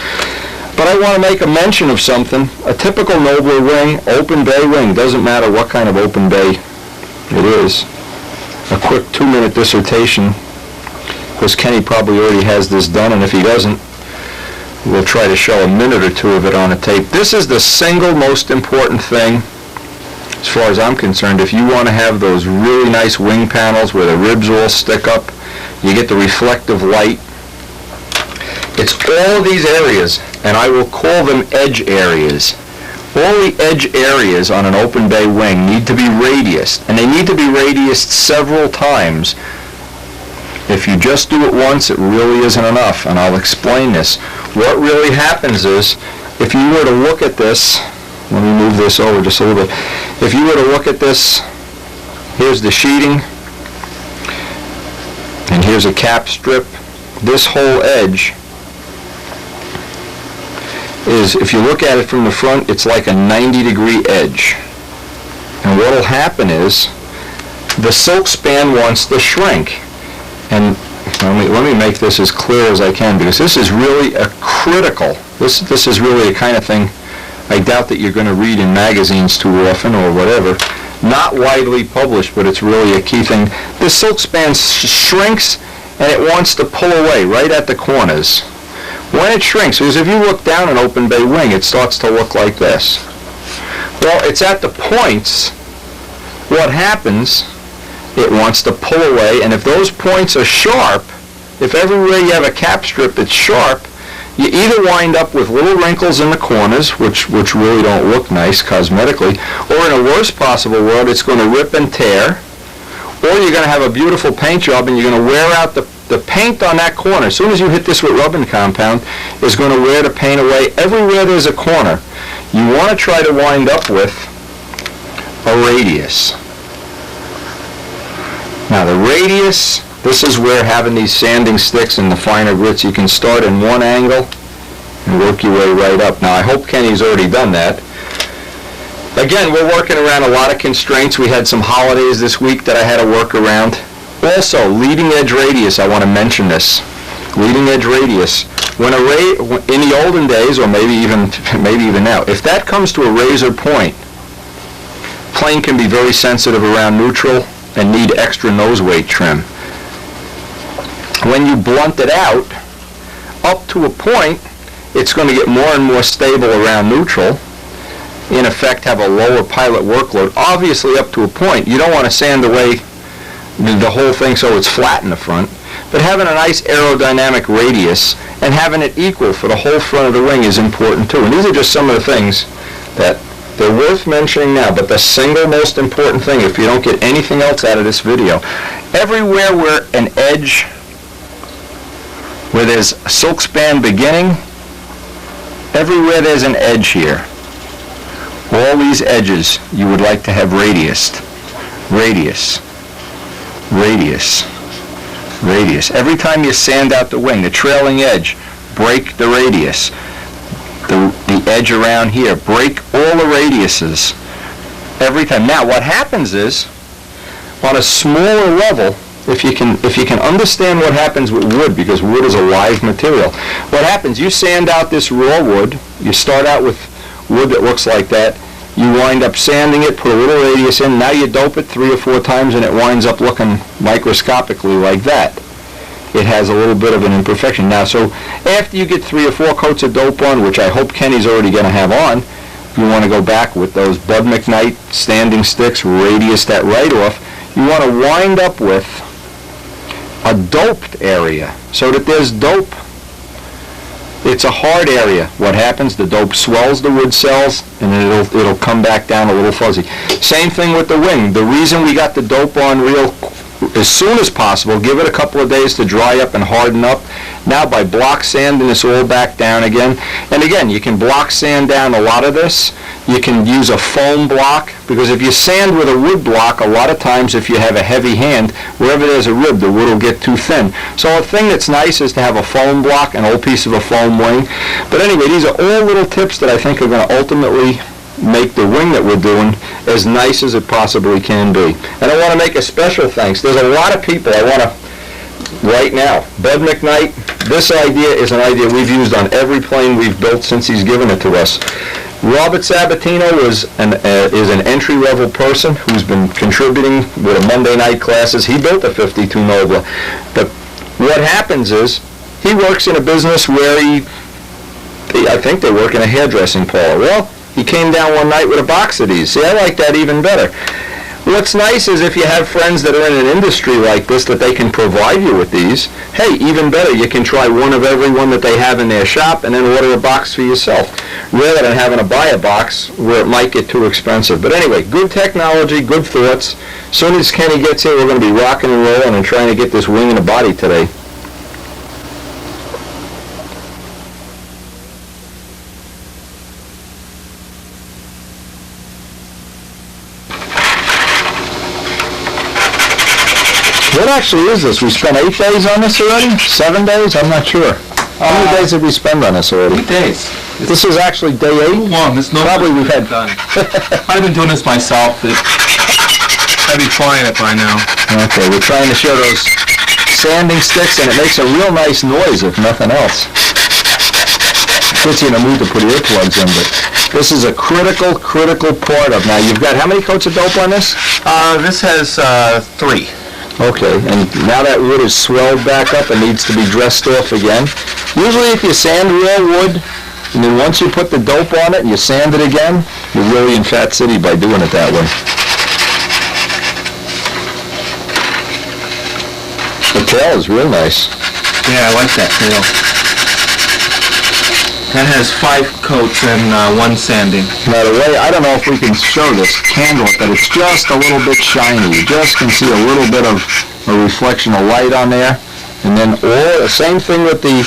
But I want to make a mention of something. A typical Nobler wing, open bay wing, doesn't matter what kind of open bay it is. A quick 2-minute dissertation, because Kenny probably already has this done, and if he doesn't, we'll try to show a minute or two of it on a tape. This is the single most important thing, as far as I'm concerned. If you want to have those really nice wing panels where the ribs all stick up, you get the reflective light. It's all these areas, and I will call them edge areas. All the edge areas on an open bay wing need to be radiused, and they need to be radiused several times. If you just do it once, it really isn't enough, and I'll explain this. What really happens is, if you were to look at this, let me move this over just a little bit. If you were to look at this, here's the sheeting, and here's a cap strip. This whole edge is, if you look at it from the front, it's like a 90-degree edge. And what will happen is, the silk span wants to shrink. And let me make this as clear as I can, because this is really a critical, this is really a kind of thing I doubt that you're going to read in magazines too often or whatever. Not widely published, but it's really a key thing. This silk span shrinks, and it wants to pull away right at the corners. When it shrinks, because if you look down an open bay wing, it starts to look like this. Well, it's at the points, what happens, it wants to pull away, and if those points are sharp, if everywhere you have a cap strip that's sharp, you either wind up with little wrinkles in the corners, which really don't look nice cosmetically, or in a worst possible world, it's going to rip and tear, or you're going to have a beautiful paint job and you're going to wear out the paint on that corner. As soon as you hit this with rubbing compound, is going to wear the paint away everywhere there's a corner. You want to try to wind up with a radius. Now the radius, this is where having these sanding sticks and the finer grits, you can start in one angle and work your way right up. Now I hope Kenny's already done that. Again, we're working around a lot of constraints. We had some holidays this week that I had to work around. Also, leading edge radius, I want to mention this. Leading edge radius. When in the olden days, or maybe even now, if that comes to a razor point, plane can be very sensitive around neutral and need extra nose weight trim. When you blunt it out, up to a point, it's going to get more and more stable around neutral. In effect, have a lower pilot workload. Obviously, up to a point, you don't want to sand away the whole thing so it's flat in the front, but having a nice aerodynamic radius and having it equal for the whole front of the wing is important too. And these are just some of the things that they're worth mentioning now, but the single most important thing, if you don't get anything else out of this video, everywhere where an edge, where there's a silk span beginning, everywhere there's an edge here. All these edges you would like to have radiused. Radius. Radius. Radius. Every time you sand out the wing, the trailing edge, break the radius. The edge around here, break all the radiuses every time. Now what happens is, on a smaller level, if you can understand what happens with wood, because wood is a live material, what happens, you sand out this raw wood, you start out with wood that looks like that, you wind up sanding it, put a little radius in, now you dope it 3 or 4 times and it winds up looking microscopically like that. It has a little bit of an imperfection. Now, so after you get 3 or 4 coats of dope on, which I hope Kenny's already going to have on, you want to go back with those Bud McKnight standing sticks, radius that right off. You want to wind up with a doped area so that there's dope. It's a hard area. What happens? The dope swells the wood cells and then it'll come back down a little fuzzy. Same thing with the wing. The reason we got the dope on real as soon as possible. Give it a couple of days to dry up and harden up. Now by block sanding this all back down again, and again, you can block sand down a lot of this. You can use a foam block, because if you sand with a wood block, a lot of times if you have a heavy hand, wherever there's a rib, the wood will get too thin. So a thing that's nice is to have a foam block, an old piece of a foam wing. But anyway, these are all little tips that I think are going to ultimately make the wing that we're doing as nice as it possibly can be. And I want to make a special thanks. There's a lot of people I want to, right now, Bud McKnight, this idea is an idea we've used on every plane we've built since he's given it to us. Robert Sabatino is an entry-level person who's been contributing with the Monday night classes. He built a 52 Nobla. But what happens is, he works in a business where I think they work in a hairdressing parlor. Well, he came down one night with a box of these. See, I like that even better. What's nice is if you have friends that are in an industry like this that they can provide you with these, hey, even better, you can try one of every one that they have in their shop and then order a box for yourself, rather than having to buy a box where it might get too expensive. But anyway, good technology, good thoughts. As soon as Kenny gets here, we're going to be rocking and rolling and trying to get this wing in the body today. What actually is this? We spent 8 days on this already? 7 days? I'm not sure. How many days did we spend on this already? 8 days. This is actually day 8? Too long. It's no Probably we've had done. I've been doing this myself. I'd be flying it by now. Okay, we're trying to show those sanding sticks, and it makes a real nice noise, if nothing else. Puts you in a mood to put earplugs in, but this is a critical part of. Now, you've got how many coats of dope on this? This has 3. Okay, and now that wood is swelled back up and needs to be dressed off again. Usually if you sand real wood, and then once you put the dope on it and you sand it again, you're really in Fat City by doing it that way. The tail is real nice. Yeah, I like that tail. That has 5 coats and 1 sanding. Now the way, I don't know if we can show this candle, but it's just a little bit shiny. You just can see a little bit of a reflection of light on there. And then all, the same thing with the,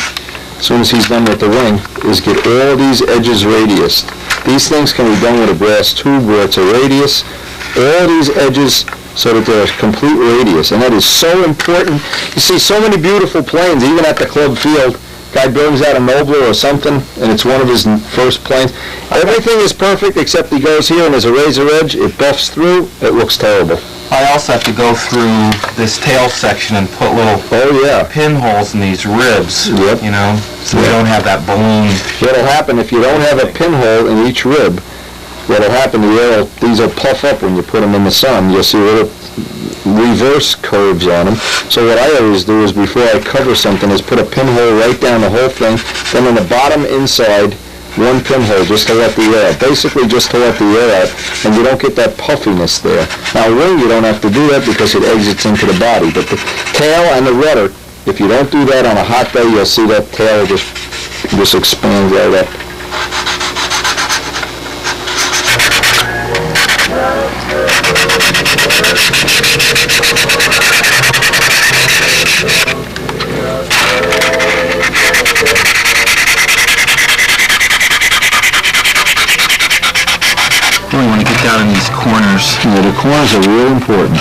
as soon as he's done with the wing, is get all these edges radiused. These things can be done with a brass tube where it's a radius. All these edges so that they're a complete radius. And that is so important. You see so many beautiful planes, even at the club field. Guy brings out a Nobler or something, and it's one of his first planes. Everything is perfect except he goes here and there's a razor edge. It buffs through. It looks terrible. I also have to go through this tail section and put little pinholes in these ribs, you know, so we don't have that balloon. What'll happen if you don't have a pinhole in each rib, what'll happen, these will puff up when you put them in the sun. You'll see little reverse curves on them. So what I always do is before I cover something is put a pinhole right down the whole thing, then on the bottom inside, 1 pinhole just to let the air out. Basically just to let the air out, and you don't get that puffiness there. Now wing, you don't have to do that because it exits into the body, but the tail and the rudder, if you don't do that on a hot day, you'll see that tail just expands right up. Really want to get down in these corners. Yeah, the corners are real important.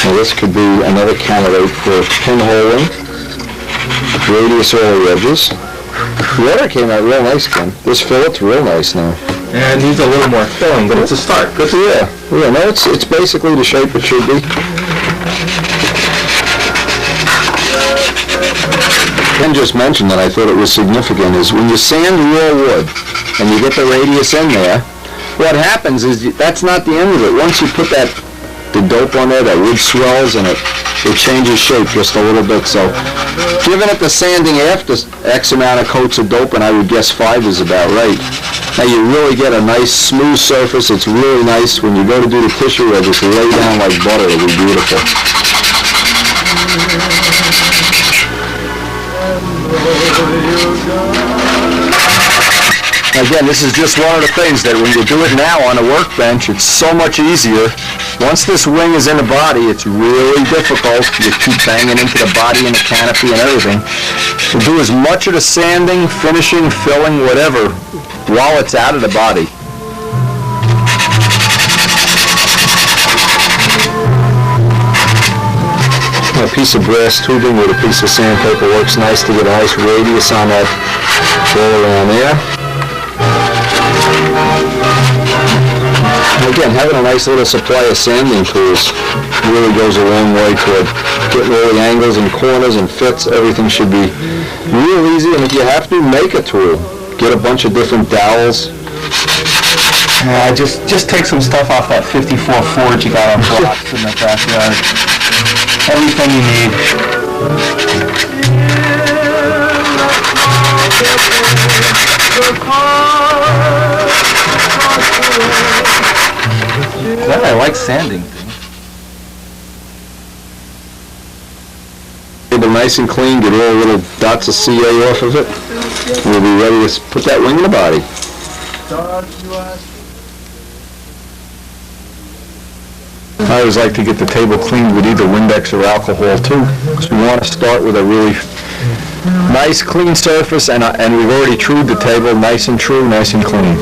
Well, this could be another candidate for pinholing, radius all the edges. The other came out real nice, Ken. This fillet's real nice now. And it needs a little more filling, but it's a start. Good. Yeah, no, it's basically the shape it should be. Ken just mentioned that I thought it was significant is when you sand raw wood and you get the radius in there, what happens is that's not the end of it. Once you put the dope on there, that wood swells and it changes shape just a little bit. So giving it the sanding after X amount of coats of dope, and I would guess 5 is about right. Now you really get a nice smooth surface. It's really nice. When you go to do the tissue, it'll just lay down like butter. It'll be beautiful. Again, this is just one of the things that when you do it now on a workbench, it's so much easier. Once this wing is in the body, it's really difficult. You keep banging into the body and the canopy and everything. So do as much of the sanding, finishing, filling, whatever, while it's out of the body. A piece of brass tubing with a piece of sandpaper works nice to get a nice radius on that all around there. Again, having a nice little supply of sanding tools really goes a long way toward getting all the angles and corners and fits. Everything should be real easy, and if you have to, make a tool. Get a bunch of different dowels. Just take some stuff off that 54 Ford you got on blocks in the backyard. Everything you need. Glad I like sanding things. Get them nice and clean, get all the little dots of CA off of it. We'll be ready to put that wing in the body. I always like to get the table cleaned with either Windex or alcohol too, because we want to start with a really nice clean surface, and we've already trued the table nice and true, nice and clean.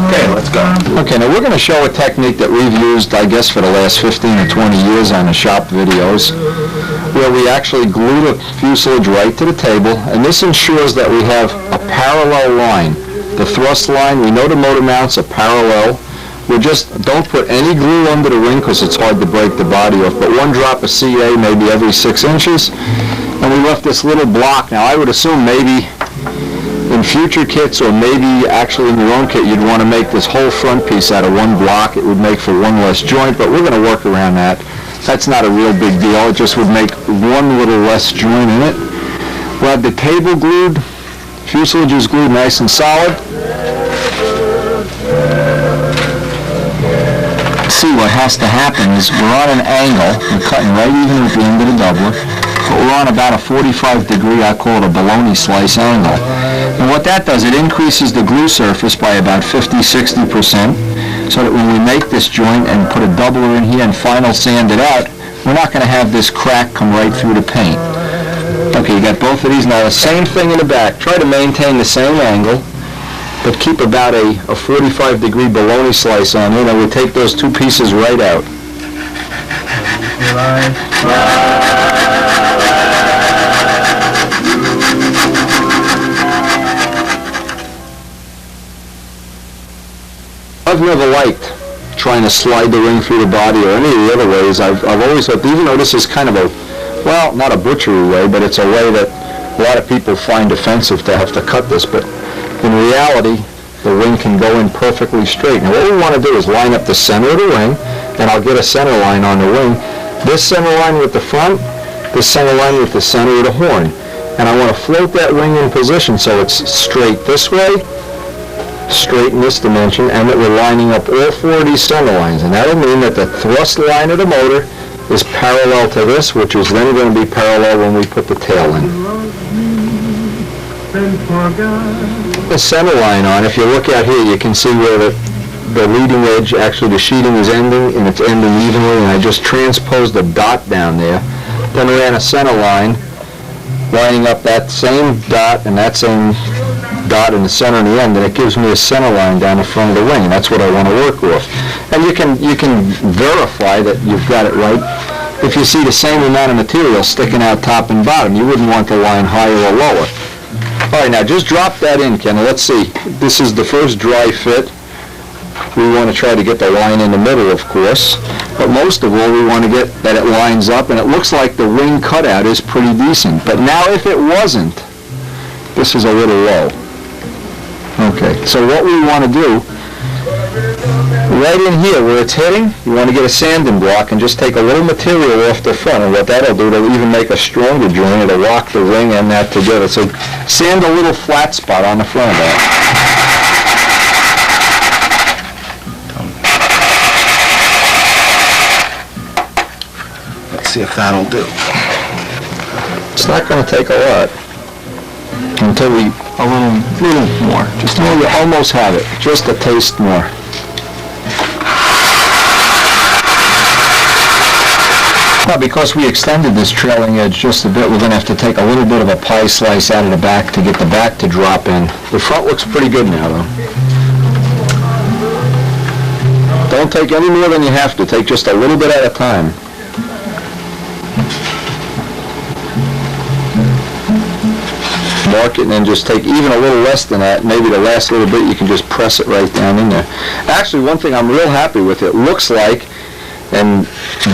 Okay, let's go. Okay, now we're going to show a technique that we've used, I guess, for the last 15 or 20 years on the shop videos, where we actually glue the fuselage right to the table, and this ensures that we have a parallel line. The thrust line, we know the motor mounts are parallel. We just don't put any glue under the wing because it's hard to break the body off, but one drop of CA maybe every 6 inches, and we left this little block. Now I would assume maybe in future kits, or maybe actually in your own kit, you'd want to make this whole front piece out of one block. It would make for one less joint, but we're going to work around that. That's not a real big deal. It just would make one little less joint in it. We'll have the table glued, fuselage is glued nice and solid. See, what has to happen is we're on an angle, we're cutting right even at the end of the doubler, but we're on about a 45 degree, I call it a bologna slice angle. And what that does, it increases the glue surface by about 50-60%, so that when we make this joint and put a doubler in here and final sand it out, we're not going to have this crack come right through the paint. Okay, you got both of these. Now the same thing in the back. Try to maintain the same angle, but keep about a 45 degree bologna slice on it, and we take those two pieces right out. I've never liked trying to slide the ring through the body or any of the other ways. I've always thought, even though this is kind of a, well, not a butchery way, but it's a way that a lot of people find offensive to have to cut this, but in reality, the wing can go in perfectly straight. Now what we want to do is line up the center of the wing, and I'll get a center line on the wing. This center line with the front, this center line with the center of the horn. And I want to float that wing in position so it's straight this way, straight in this dimension, and that we're lining up all four of these center lines. And that'll mean that the thrust line of the motor is parallel to this, which is then going to be parallel when we put the tail in. The center line on, if you look out here, you can see where the leading edge, actually the sheeting is ending, and it's ending evenly, and I just transposed a dot down there. Then ran a center line, lining up that same dot and that same dot in the center and the end, and it gives me a center line down the front of the wing. That's what I want to work with. And you can verify that you've got it right. If you see the same amount of material sticking out top and bottom, you wouldn't want the line higher or lower. All right, now just drop that in, Ken. Let's see. This is the first dry fit. We want to try to get the line in the middle, of course. But most of all, we want to get that it lines up, and it looks like the wing cutout is pretty decent. But now if it wasn't, this is a little low. Okay, so what we want to do, right in here where it's hitting, you want to get a sanding block and just take a little material off the front, and what that'll do, it'll even make a stronger joint. It'll lock the wing and that together. So sand a little flat spot on the front of that. Let's see if that'll do. It's not going to take a lot. until we A little more. Just well, you almost have it, just a taste more. Now, because we extended this trailing edge just a bit, we're going to have to take a little bit of a pie slice out of the back to get the back to drop in. The front looks pretty good now, though. Don't take any more than you have to. Take just a little bit at a time. Mark it and then just take even a little less than that. Maybe the last little bit you can just press it right down in there. Actually, one thing I'm real happy with, it looks like, and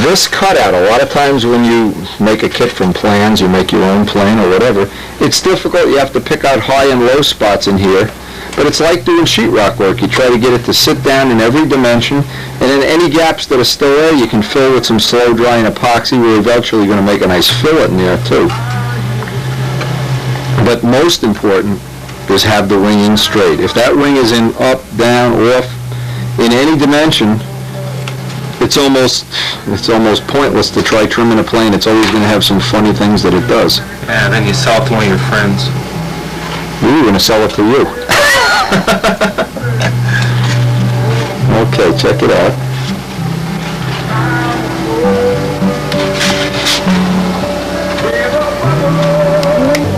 this cutout, a lot of times when you make a kit from plans, you make your own plane or whatever, it's difficult. You have to pick out high and low spots in here. But it's like doing sheetrock work. You try to get it to sit down in every dimension, and then any gaps that are still there, you can fill with some slow drying epoxy. We're eventually going to make a nice fillet in there too. But most important is have the ringing straight. If that ring is in up, down, off, in any dimension, it's almost pointless to try trimming a plane. It's always going to have some funny things that it does. Yeah, then you sell it to one of your friends. We were going to sell it to you. Okay, check it out.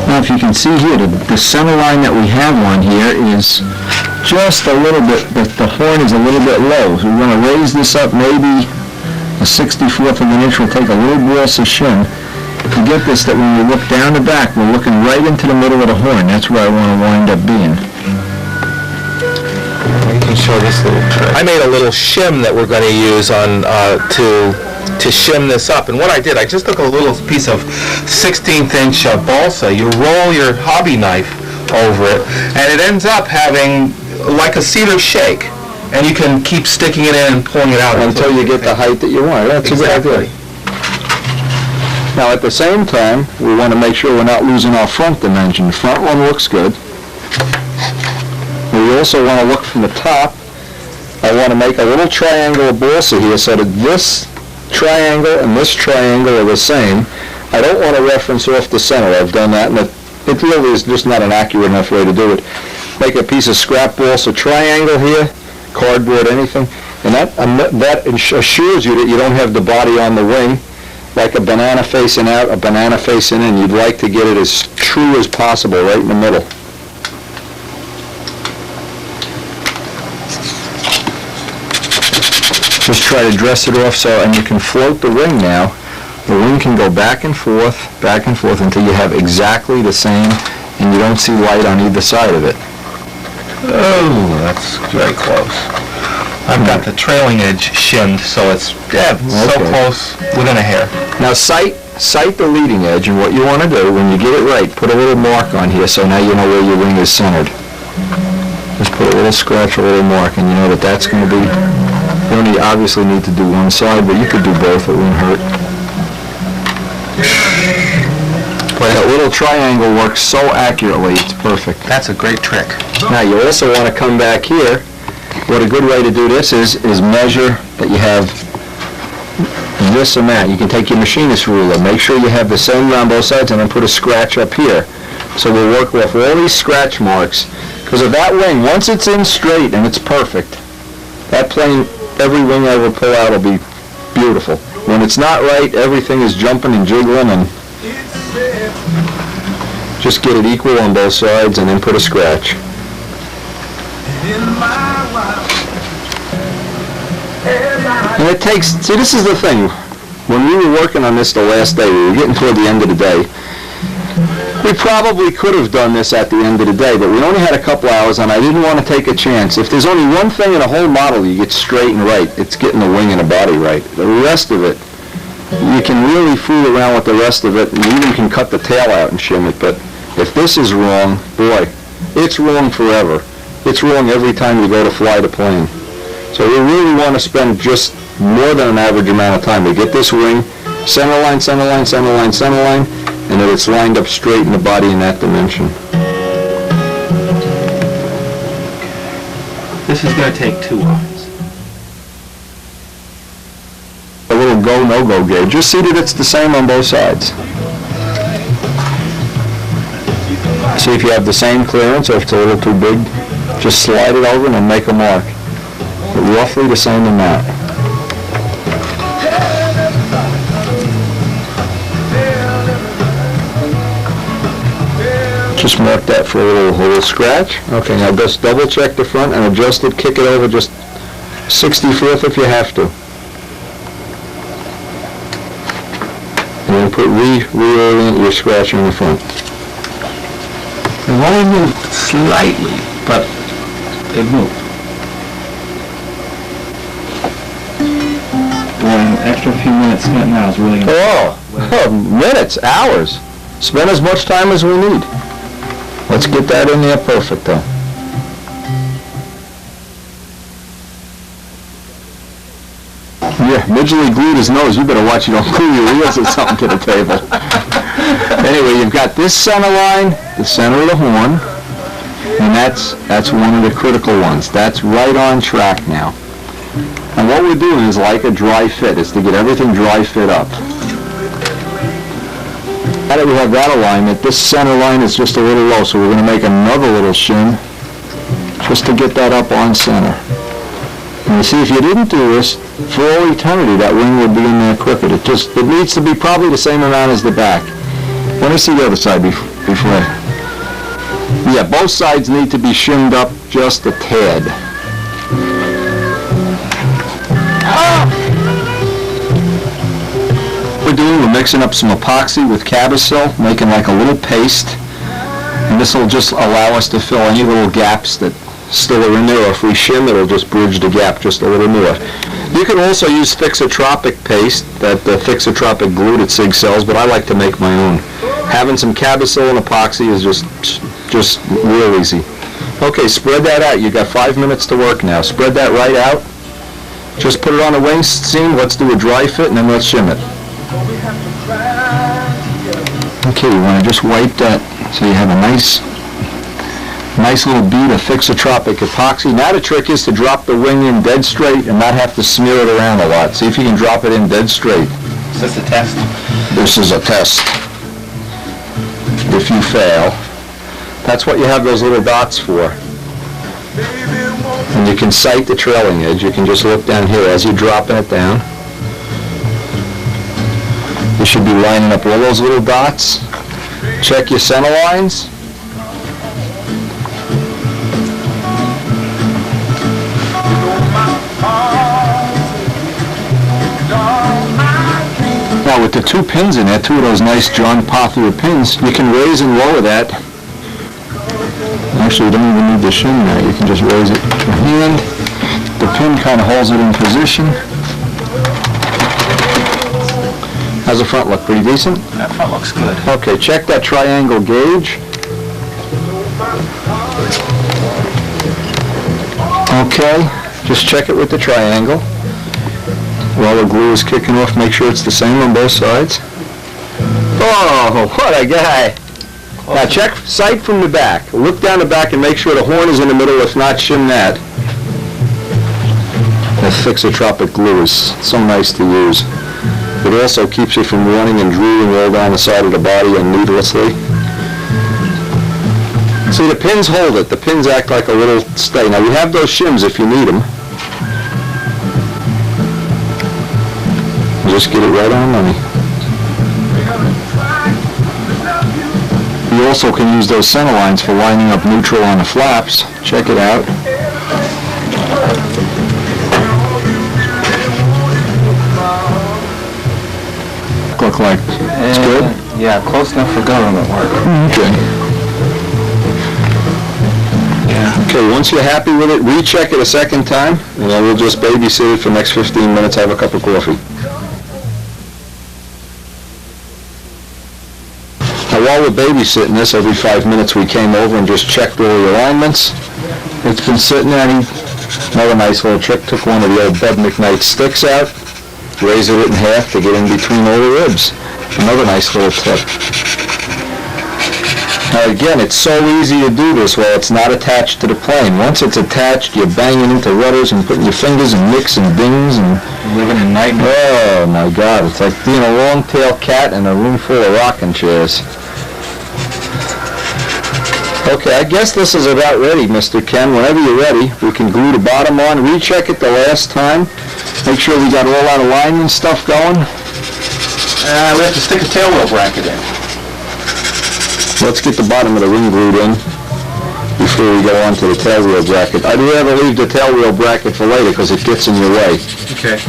Now, if you can see here, the center line that we have on here is just a little bit, the horn is a little bit low. So we're going to raise this up maybe a 64th of an inch. We'll take a little bross of shim to get this, that when we look down the back, we're looking right into the middle of the horn. That's where I want to wind up being. You can show this little trick. I made a little shim that we're going to use on to shim this up. And what I did, I just took a little piece of 16th inch balsa. You roll your hobby knife over it, and it ends up having like a cedar shake. And you can keep sticking it in and pulling it out until you get the height that you want. That's exactly a good idea. Now, at the same time, we want to make sure we're not losing our front dimension. The front one looks good. We also want to look from the top. I want to make a little triangle of balsa here so that this triangle and this triangle are the same. I don't want to reference off the center. I've done that, and it really is just not an accurate enough way to do it. Make a piece of scrap balsa triangle here, cardboard, anything, and that assures you that you don't have the body on the wing like a banana facing out, a banana facing in. You'd like to get it as true as possible right in the middle. Just try to dress it off and you can float the wing now. The wing can go back and forth until you have exactly the same, and you don't see light on either side of it. Oh, that's very close. I've got the trailing edge shimmed, so it's so close, within a hair. Now sight the leading edge, and what you want to do when you get it right, put a little mark on here so now you know where your wing is centered. Just put a little scratch, a little mark, and you know that that's going to be, you only obviously need to do one side, but you could do both, it won't hurt. But that little triangle works so accurately, it's perfect. That's a great trick. Now you also want to come back here. What a good way to do this is measure that you have this amount. You can take your machinist ruler, make sure you have the same on both sides, and then put a scratch up here. So we'll work off all these scratch marks. Because of that wing, once it's in straight and it's perfect, that plane, every wing I ever pull out will be beautiful. When it's not right, everything is jumping and jiggling, and just get it equal on both sides and then put a scratch. And it takes, see, this is the thing. When we were working on this the last day, we were getting toward the end of the day. We probably could have done this at the end of the day, but we only had a couple hours, and I didn't want to take a chance. If there's only one thing in a whole model you get straight and right, it's getting the wing and the body right. The rest of it, you can really fool around with the rest of it, and you even can cut the tail out and shim it. But if this is wrong, boy, it's wrong forever. It's wrong every time you go to fly the plane. So we really want to spend just more than an average amount of time to get this wing, center line, center line, center line, center line, and that it's lined up straight in the body in that dimension. This is going to take 2 lines. A little go, no-go gauge. Just see that it's the same on both sides. See if you have the same clearance, or if it's a little too big, just slide it over and then make a mark. But roughly the same amount. Just mark that for a little scratch. Okay, now just double check the front and adjust it, kick it over just 1/64 if you have to. And then put reorient your scratch in the front. It only moved slightly, but it moved. Boy, an extra few minutes spent now is really going to... Oh, minutes, hours. Spend as much time as we need. Let's get that in there perfecto. Yeah, Midgley glued his nose. You better watch you don't glue your wheels or something to the table. Anyway, you've got this center line, the center of the horn, and that's one of the critical ones. That's right on track now. And what we're doing is like a dry fit. It's to get everything dry fit up. Now that we have that alignment, this center line is just a little low, so we're going to make another little shim just to get that up on center. And you see, if you didn't do this, for all eternity, that wing would be in there crooked. It needs to be probably the same amount as the back. Let me see the other side before. Yeah, both sides need to be shimmed up just a tad. We're mixing up some epoxy with Cabosil, making like a little paste, and this will just allow us to fill any little gaps that still are in there, or if we shim, it'll just bridge the gap just a little more. You can also use Fixotropic paste, that Fixotropic glue that Sig sells, but I like to make my own. Having some Cabosil and epoxy is just real easy. Okay, spread that out. You've got 5 minutes to work now. Spread that right out. Just put it on the wing seam. Let's do a dry fit, and then let's shim it. Okay, you want to just wipe that so you have a nice little bead of Fixotropic epoxy. Now the trick is to drop the wing in dead straight and not have to smear it around a lot. See if you can drop it in dead straight. Is this a test? This is a test. If you fail, that's what you have those little dots for. And you can sight the trailing edge. You can just look down here as you're dropping it down. You should be lining up all those little dots. Check your center lines. Now with the two pins in there, two of those nice John Pothier pins, you can raise and lower that. Actually, you don't even need the shim now. You can just raise it with your hand. The pin kind of holds it in position. How's the front look? Pretty decent? That front looks good. Okay, check that triangle gauge. Okay, just check it with the triangle. While the glue is kicking off, make sure it's the same on both sides. Oh, what a guy! Now check sight from the back. Look down the back and make sure the horn is in the middle. If not, shim that. That Fixotropic glue is so nice to use. It also keeps you from running and drooling all down the side of the body and needlessly. See, the pins hold it. The pins act like a little stay. Now, you have those shims if you need them. Just get it right on money. You also can use those center lines for lining up neutral on the flaps. Check it out. Look like it's good? Yeah, close enough for government work. Okay. Yeah. Okay, once you're happy with it, recheck it a second time, and then we'll just babysit it for the next 15 minutes, have a cup of coffee. Now while we're babysitting this, every 5 minutes we came over and just checked all the alignments. It's been sitting there, and another nice little trick, took one of the old Bud McKnight sticks out, raised it in half to get in between all the ribs. Another nice little tip. Now again, it's so easy to do this while it's not attached to the plane. Once it's attached, you're banging into rudders and putting your fingers in nicks and dings and... Living in nightmare. Oh my God, it's like being a long-tailed cat in a room full of rocking chairs. Okay, I guess this is about ready, Mr. Ken. Whenever you're ready, we can glue the bottom on, recheck it the last time, make sure we got all that alignment stuff going. We have to stick a tail wheel bracket in. Let's get the bottom of the ring glued in before we go on to the tail wheel bracket. I'd rather leave the tail wheel bracket for later because it gets in your way. Okay.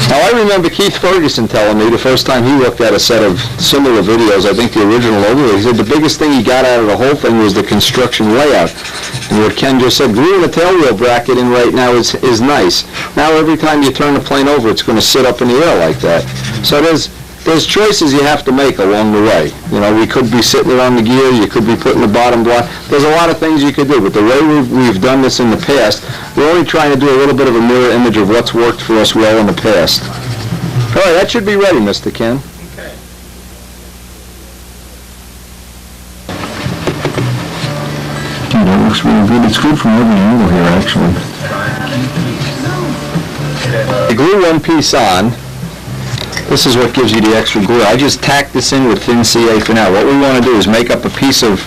Now, I remember Keith Ferguson telling me the first time he looked at a set of similar videos, I think the original overlay, he said the biggest thing he got out of the whole thing was the construction layout. And what Ken just said, gluing a tail wheel bracket in right now is nice. Now every time you turn the plane over, it's going to sit up in the air like that. So there's choices you have to make along the way. You know, we could be sitting it on the gear, you could be putting the bottom block. There's a lot of things you could do, but the way we've done this in the past, we're only trying to do a little bit of a mirror image of what's worked for us well in the past. All right, that should be ready, Mr. Ken. Okay. Dude, that looks really good. It's good from every angle here, actually. You glue one piece on. This is what gives you the extra glue. I just tack this in with thin CA for now. What we want to do is make up a piece of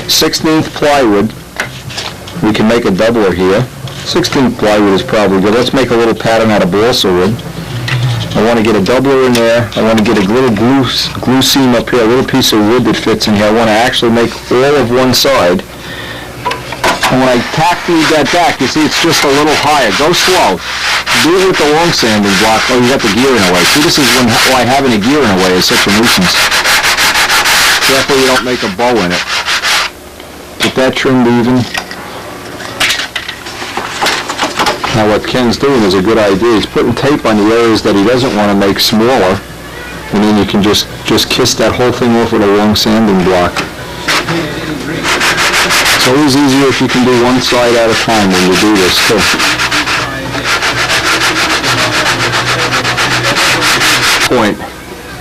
16th plywood. We can make a doubler here. 16th plywood is probably good. Let's make a little pattern out of balsa wood. I want to get a doubler in there. I want to get a little glue seam up here, a little piece of wood that fits in here. I want to actually make all of one side. And when I tack that back, you see it's just a little higher. Go slow. Do it with the long sanding block. Oh, you got the gear in the way. See, this is why having a gear in the way is such a nuisance. Careful you don't make a bow in it. Get that trimmed even. Now what Ken's doing is a good idea. He's putting tape on the areas that he doesn't want to make smaller, and then you can just kiss that whole thing off with a long sanding block. It's always easier if you can do one side at a time when you do this too. Point.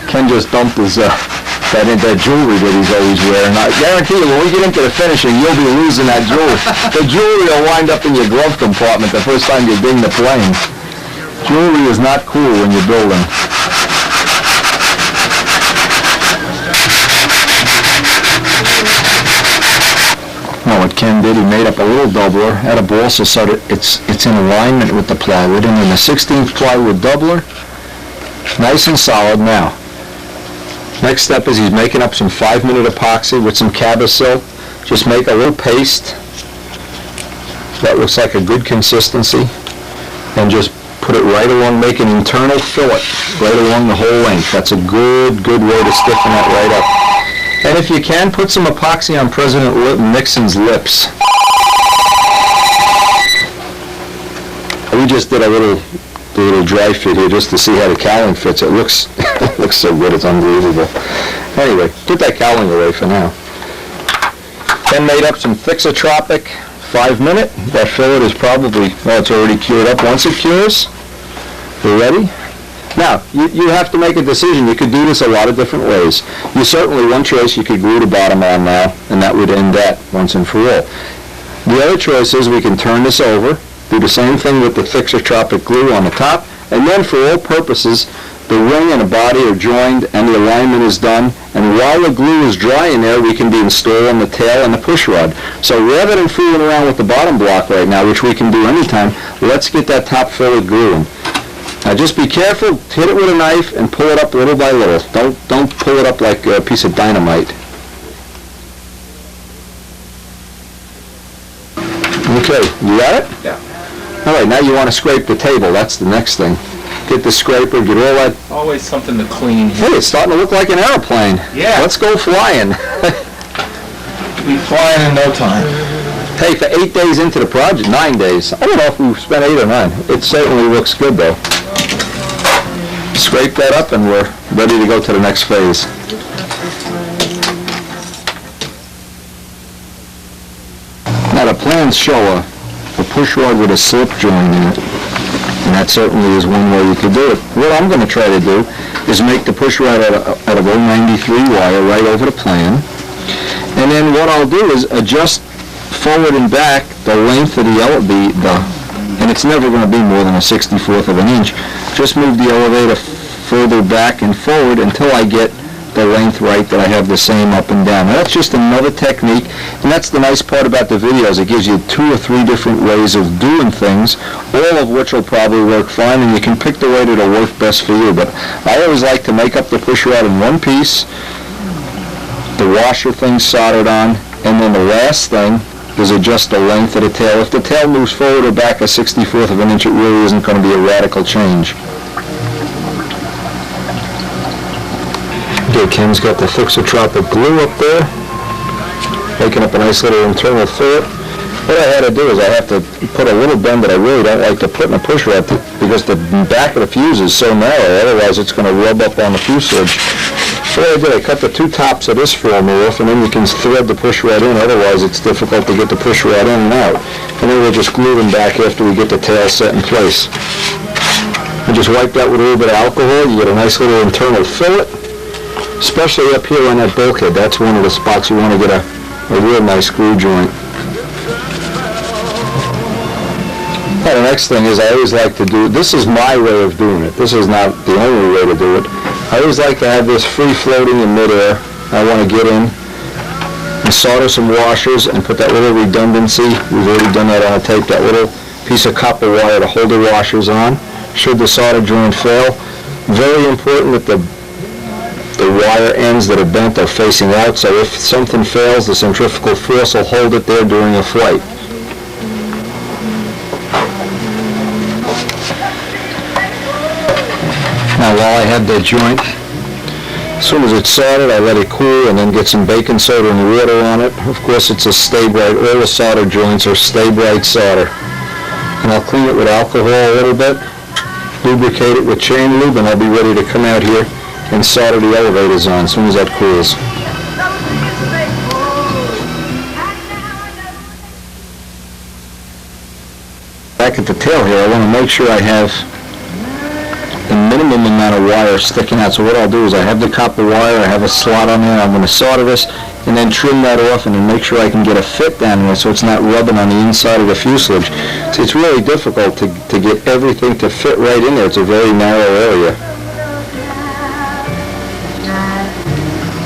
Ken just dumped his that jewelry that he's always wearing. I guarantee you, when we get into the finishing, you'll be losing that jewelry. The jewelry will wind up in your glove compartment the first time you ding the plane. Jewelry is not cool when you're building. Now what Ken did, he made up a little doubler out of balsa so that it's in alignment with the plywood, and then the 16th plywood doubler, nice and solid. Now, next step is he's making up some 5-minute epoxy with some Cabasil. Just make a little paste that looks like a good consistency, and just put it right along, make an internal fillet right along the whole length. That's a good way to stiffen that right up. And if you can, put some epoxy on President Nixon's lips. We just did a little dry fit here just to see how the cowling fits. It looks looks so good, it's unbelievable. Anyway, put that cowling away for now. Then made up some Thixotropic 5-minute. That fillet is probably, well, it's already cured up. Once it cures, we're ready. Now, you have to make a decision. You could do this a lot of different ways. You certainly, one choice, you could glue the bottom on now, and that would end that once and for all. The other choice is we can turn this over, do the same thing with the Thixotropic glue on the top, and then for all purposes, the ring and the body are joined and the alignment is done, and while the glue is dry in there, we can be installing the tail and the push rod. So rather than fooling around with the bottom block right now, which we can do anytime, let's get that top fillet gluing. Now just be careful, hit it with a knife and pull it up little by little. Don't pull it up like a piece of dynamite. Okay, you got it? Yeah. All right, now you want to scrape the table. That's the next thing. Get the scraper, get all that. Always something to clean here. Hey, it's starting to look like an airplane. Yeah. Let's go flying. We'll be flying in no time. Hey, for 8 days into the project, 9 days. I don't know if we've spent 8 or 9. It certainly looks good, though. Scrape that up and we're ready to go to the next phase. Now the plans show a push rod with a slip joint in it, and that certainly is one way you could do it. What I'm going to try to do is make the push rod out of 093 wire right over the plan, and then what I'll do is adjust forward and back the length of the and it's never going to be more than a 64th of an inch. Just move the elevator further back and forward until I get the length right, that I have the same up and down. Now, that's just another technique, and that's the nice part about the videos. It gives you 2 or 3 different ways of doing things, all of which will probably work fine, and you can pick the way that'll work best for you. But I always like to make up the push rod in one piece, the washer thing soldered on, and then the last thing is adjust the length of the tail. If the tail moves forward or back a 64th of an inch, it really isn't going to be a radical change. Okay, Ken's got the Fixer-Tropic glue up there, making up a nice little internal fillet. What I had to do is I have to put a little bend that I really don't like to put in a push rod because the back of the fuse is so narrow, otherwise it's going to rub up on the fuselage. So what I did, I cut the 2 tops of this form off, and then you can thread the push rod in, otherwise it's difficult to get the push rod in and out. And then we'll just glue them back after we get the tail set in place. And just wipe that with a little bit of alcohol, you get a nice little internal fillet. Especially up here on that bulkhead, that's one of the spots you want to get a real nice screw joint. Now, the next thing is I always like to do, this is my way of doing it. This is not the only way to do it. I always like to have this free floating in midair. I want to get in and solder some washers and put that little redundancy. We've already done that on a tape, that little piece of copper wire to hold the washers on. Should the solder joint fail, very important that the wire ends that are bent are facing out, so if something fails, the centrifugal force will hold it there during a flight. Now, while I have the joint, as soon as it's soldered, I let it cool and then get some baking soda and water on it. Of course, it's a Stay Bright. All the solder joints are Stay Bright solder. And I'll clean it with alcohol a little bit, lubricate it with chain lube, and I'll be ready to come out here and solder the elevators on as soon as that cools. Back at the tail here, I want to make sure I have the minimum amount of wire sticking out. So what I'll do is I have the copper wire, I have a slot on there, I'm going to solder this, and then trim that off and then make sure I can get a fit down there so it's not rubbing on the inside of the fuselage. See, it's really difficult to get everything to fit right in there. It's a very narrow area.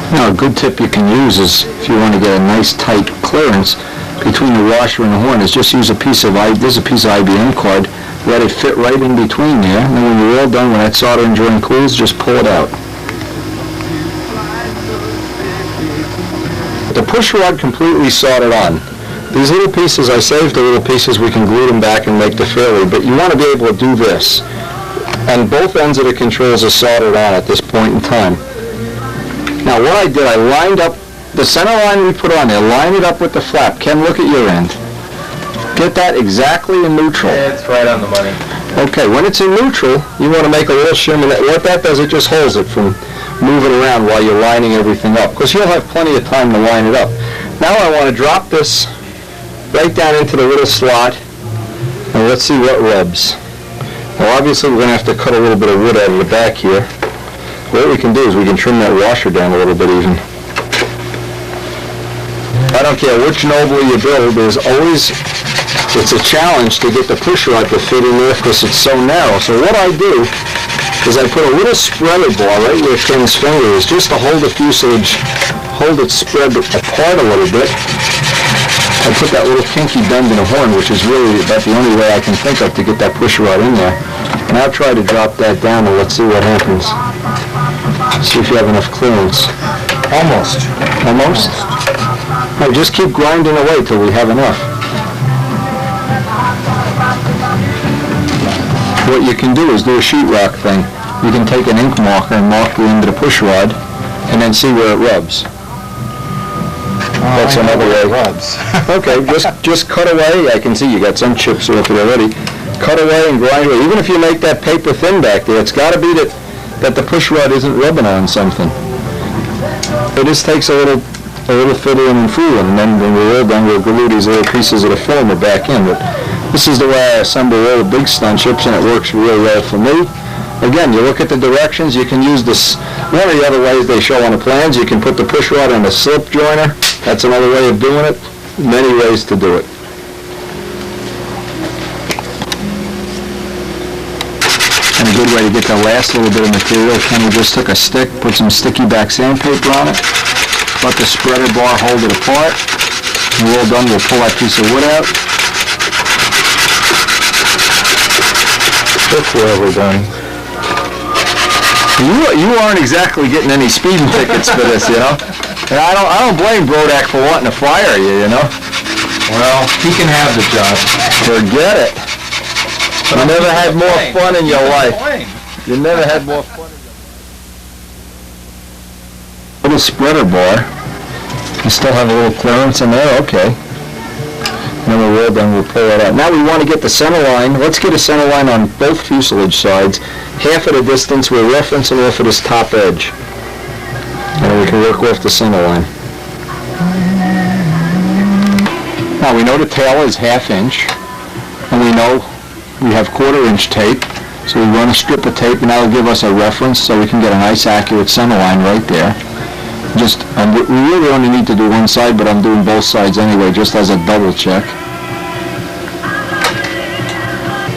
Now, a good tip you can use is, if you want to get a nice tight clearance between the washer and the horn, is just use a piece of IBM cord, let it fit right in between there, and then when you're all done, when that soldering joint cools, just pull it out. The push rod completely soldered on. These little pieces, I saved the little pieces, we can glue them back and make the fairway, but you want to be able to do this. And both ends of the controls are soldered on at this point in time. Now what I did, I lined up the center line we put on there, line it up with the flap. Ken, look at your end. Get that exactly in neutral. Yeah, it's right on the money. Okay, when it's in neutral, you want to make a little shim, and what that does, it just holds it from moving around while you're lining everything up, because you'll have plenty of time to line it up. Now I want to drop this right down into the little slot, and let's see what rubs. Now obviously we're going to have to cut a little bit of wood out of the back here. What we can do is we can trim that washer down a little bit even. I don't care which Noble you build, it's a challenge to get the push rod to fit in there because it's so narrow. So what I do is I put a little spreader bar right where Ken's finger is, just to hold the fuselage, hold it spread apart a little bit. I put that little kinky bend in the horn, which is really about the only way I can think of to get that push rod in there. And I'll try to drop that down and let's see what happens. See if you have enough clearance. Almost. Almost? No, just keep grinding away till we have enough. What you can do is do a sheetrock thing. You can take an ink marker and mark the end of the push rod and then see where it rubs. That's another way. Rubs. Okay, just cut away. I can see you got some chips off it already. Cut away and grind away. Even if you make that paper thin back there, it's got to be that the push rod isn't rubbing on something. It just takes a little fiddling and fooling, and then when we're all done, we'll glue these little pieces of the former back in. But this is the way I assemble all the big stunt chips, and it works real well for me. Again, you look at the directions, you can use this. One of the other ways they show on the plans, you can put the push rod on a slip joiner. That's another way of doing it. Many ways to do it. And a good way to get the last little bit of material, Kenny just took a stick, put some sticky back sandpaper on it, let the spreader bar hold it apart. When we're all done, we'll pull that piece of wood out. If we're ever done. You aren't exactly getting any speeding tickets for this, you know? And I don't blame Brodak for wanting to fire you, you know? Well, he can have the job. Forget it. You never had more fun in your life. You never had more fun in your life. Little spreader bar. You still have a little clearance in there? Okay. When we're all done, we'll pull it out. Now we want to get the center line. Let's get a center line on both fuselage sides. Half of the distance, we're referencing off of this top edge. And we can work off the center line. Now we know the tail is 1/2 inch. And we know we have 1/4 inch tape. So we run a strip of tape and that'll give us a reference so we can get a nice accurate center line right there. Just, we really only need to do one side, but I'm doing both sides anyway, just as a double check.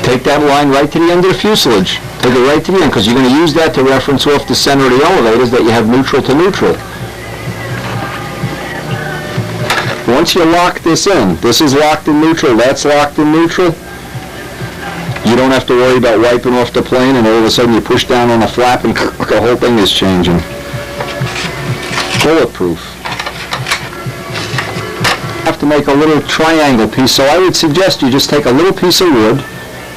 Take that line right to the end of the fuselage. Take it right to the end, because you're going to use that to reference off the center of the elevators that you have neutral to neutral. Once you lock this in, this is locked in neutral, that's locked in neutral, you don't have to worry about wiping off the plane and all of a sudden you push down on a flap and the whole thing is changing. Bulletproof. Have to make a little triangle piece, so I would suggest you just take a little piece of wood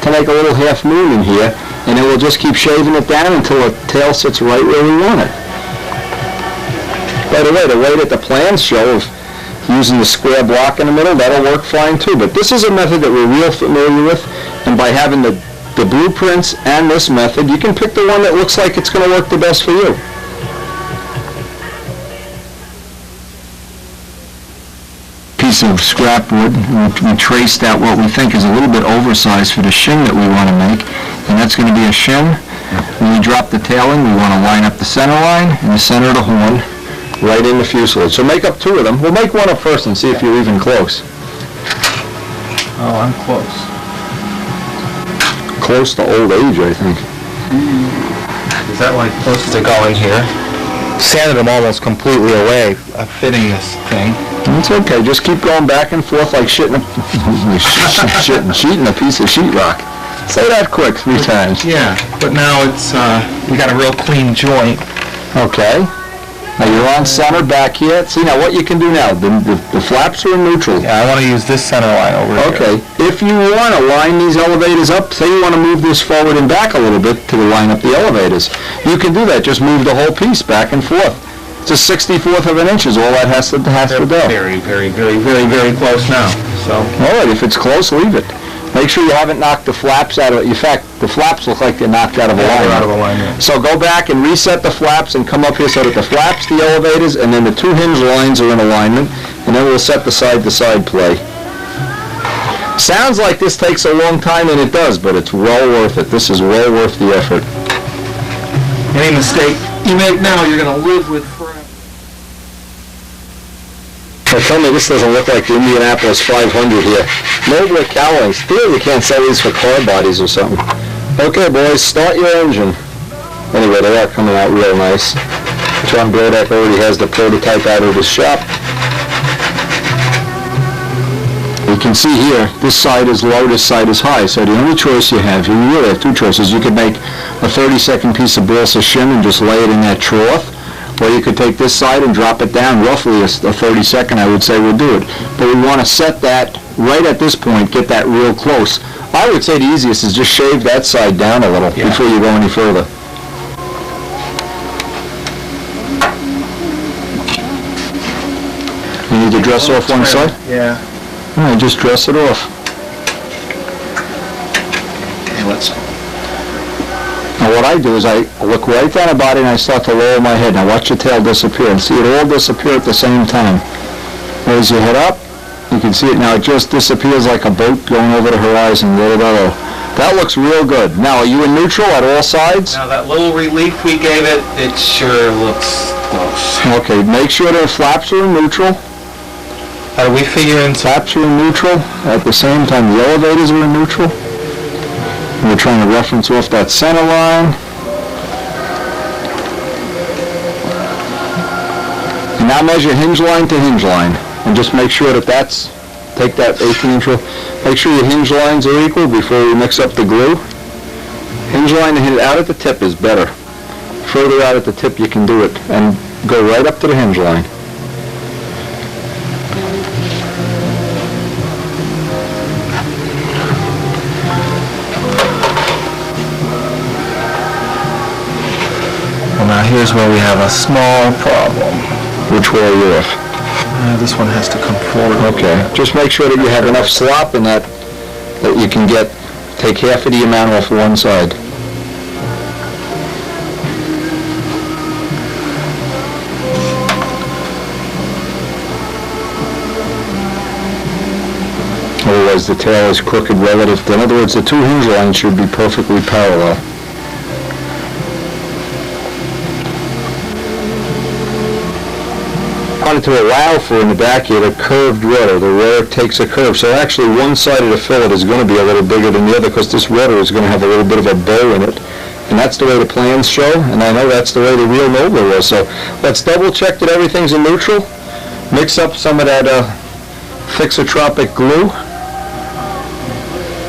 to make a little half moon in here, and then we'll just keep shaving it down until the tail sits right where we want it. By the way that the plans show of using the square block in the middle, that'll work fine too, but this is a method that we're real familiar with, and by having the blueprints and this method, you can pick the one that looks like it's going to work the best for you. Piece of scrap wood. We traced out what we think is a little bit oversized for the shim that we want to make, and that's going to be a shim. When we drop the tail in, we want to line up the center line and the center of the horn right in the fuselage. So make up 2 of them. We'll make one up first and see if you're even close. Oh, I'm close. Close to old age, I think. Is that like close to going here? Sanded them almost completely away, fitting this thing. It's okay. Just keep going back and forth like sheeting a piece of sheetrock. Say that quick 3 times. Yeah, but now it's, we got a real clean joint. Okay. Now you're on center back here. See, now what you can do now, the flaps are in neutral. Yeah, I want to use this center line over here. Okay. If you want to line these elevators up, say you want to move this forward and back a little bit to line up the elevators, you can do that. Just move the whole piece back and forth. It's a 1/64 of an inch is all that has to do. Very, very, very, very, very close now. So. All right, if it's close, leave it. Make sure you haven't knocked the flaps out of it. In fact, the flaps look like they're knocked out of alignment. Out of alignment. So go back and reset the flaps and come up here so that the flaps, the elevators, and then the 2 hinge lines are in alignment, and then we'll set the side-to-side play. Sounds like this takes a long time, and it does, but it's well worth it. This is well worth the effort. Any mistake you make now, you're going to live with forever. Now tell me this doesn't look like the Indianapolis 500 here. Nobler cowlings. Still, you can't sell these for car bodies or something. Okay, boys, start your engine. Anyway, they are coming out real nice. John Brodak already has the prototype out of his shop. You can see here, this side is low, this side is high. So the only choice you really have 2 choices. You could make a 30-second piece of balsa shim and just lay it in that trough. Or you could take this side and drop it down roughly a 30-second, I would say would do it. But we want to set that right at this point, get that real close. I would say the easiest is just shave that side down a little before you go any further. You need to dress off one side? Yeah. All right, just dress it off. Okay, let's... Now what I do is I look right down the body and I start to lower my head. Now watch your tail disappear and see it all disappear at the same time. Raise your head up. You can see it now. It just disappears like a boat going over the horizon. That looks real good. Now are you in neutral at all sides? Now that little relief we gave it, it sure looks close. Okay, make sure the flaps are in neutral. Are we figuring Flaps are in neutral at the same time the elevators are in neutral. We're trying to reference off that center line. And now measure hinge line to hinge line. And just make sure that take that 18-inch roll. Make sure your hinge lines are equal before we mix up the glue. Hinge line to hinge out at the tip is better. Further out at the tip you can do it. And go right up to the hinge line. Well, now here's where we have a small problem. Which way are you off? This one has to come forward. Okay. Just make sure that you have enough slop in that you can take half of the amount off one side. Otherwise the tail is crooked relative. In other words, the two hinge lines should be perfectly parallel. To allow for in the back here the curved rudder. The rudder takes a curve. So actually one side of the fillet is going to be a little bigger than the other because this rudder is going to have a little bit of a bow in it. And that's the way the plans show, and I know that's the way the real Nova was. So let's double check that everything's in neutral. Mix up some of that Fixotropic glue.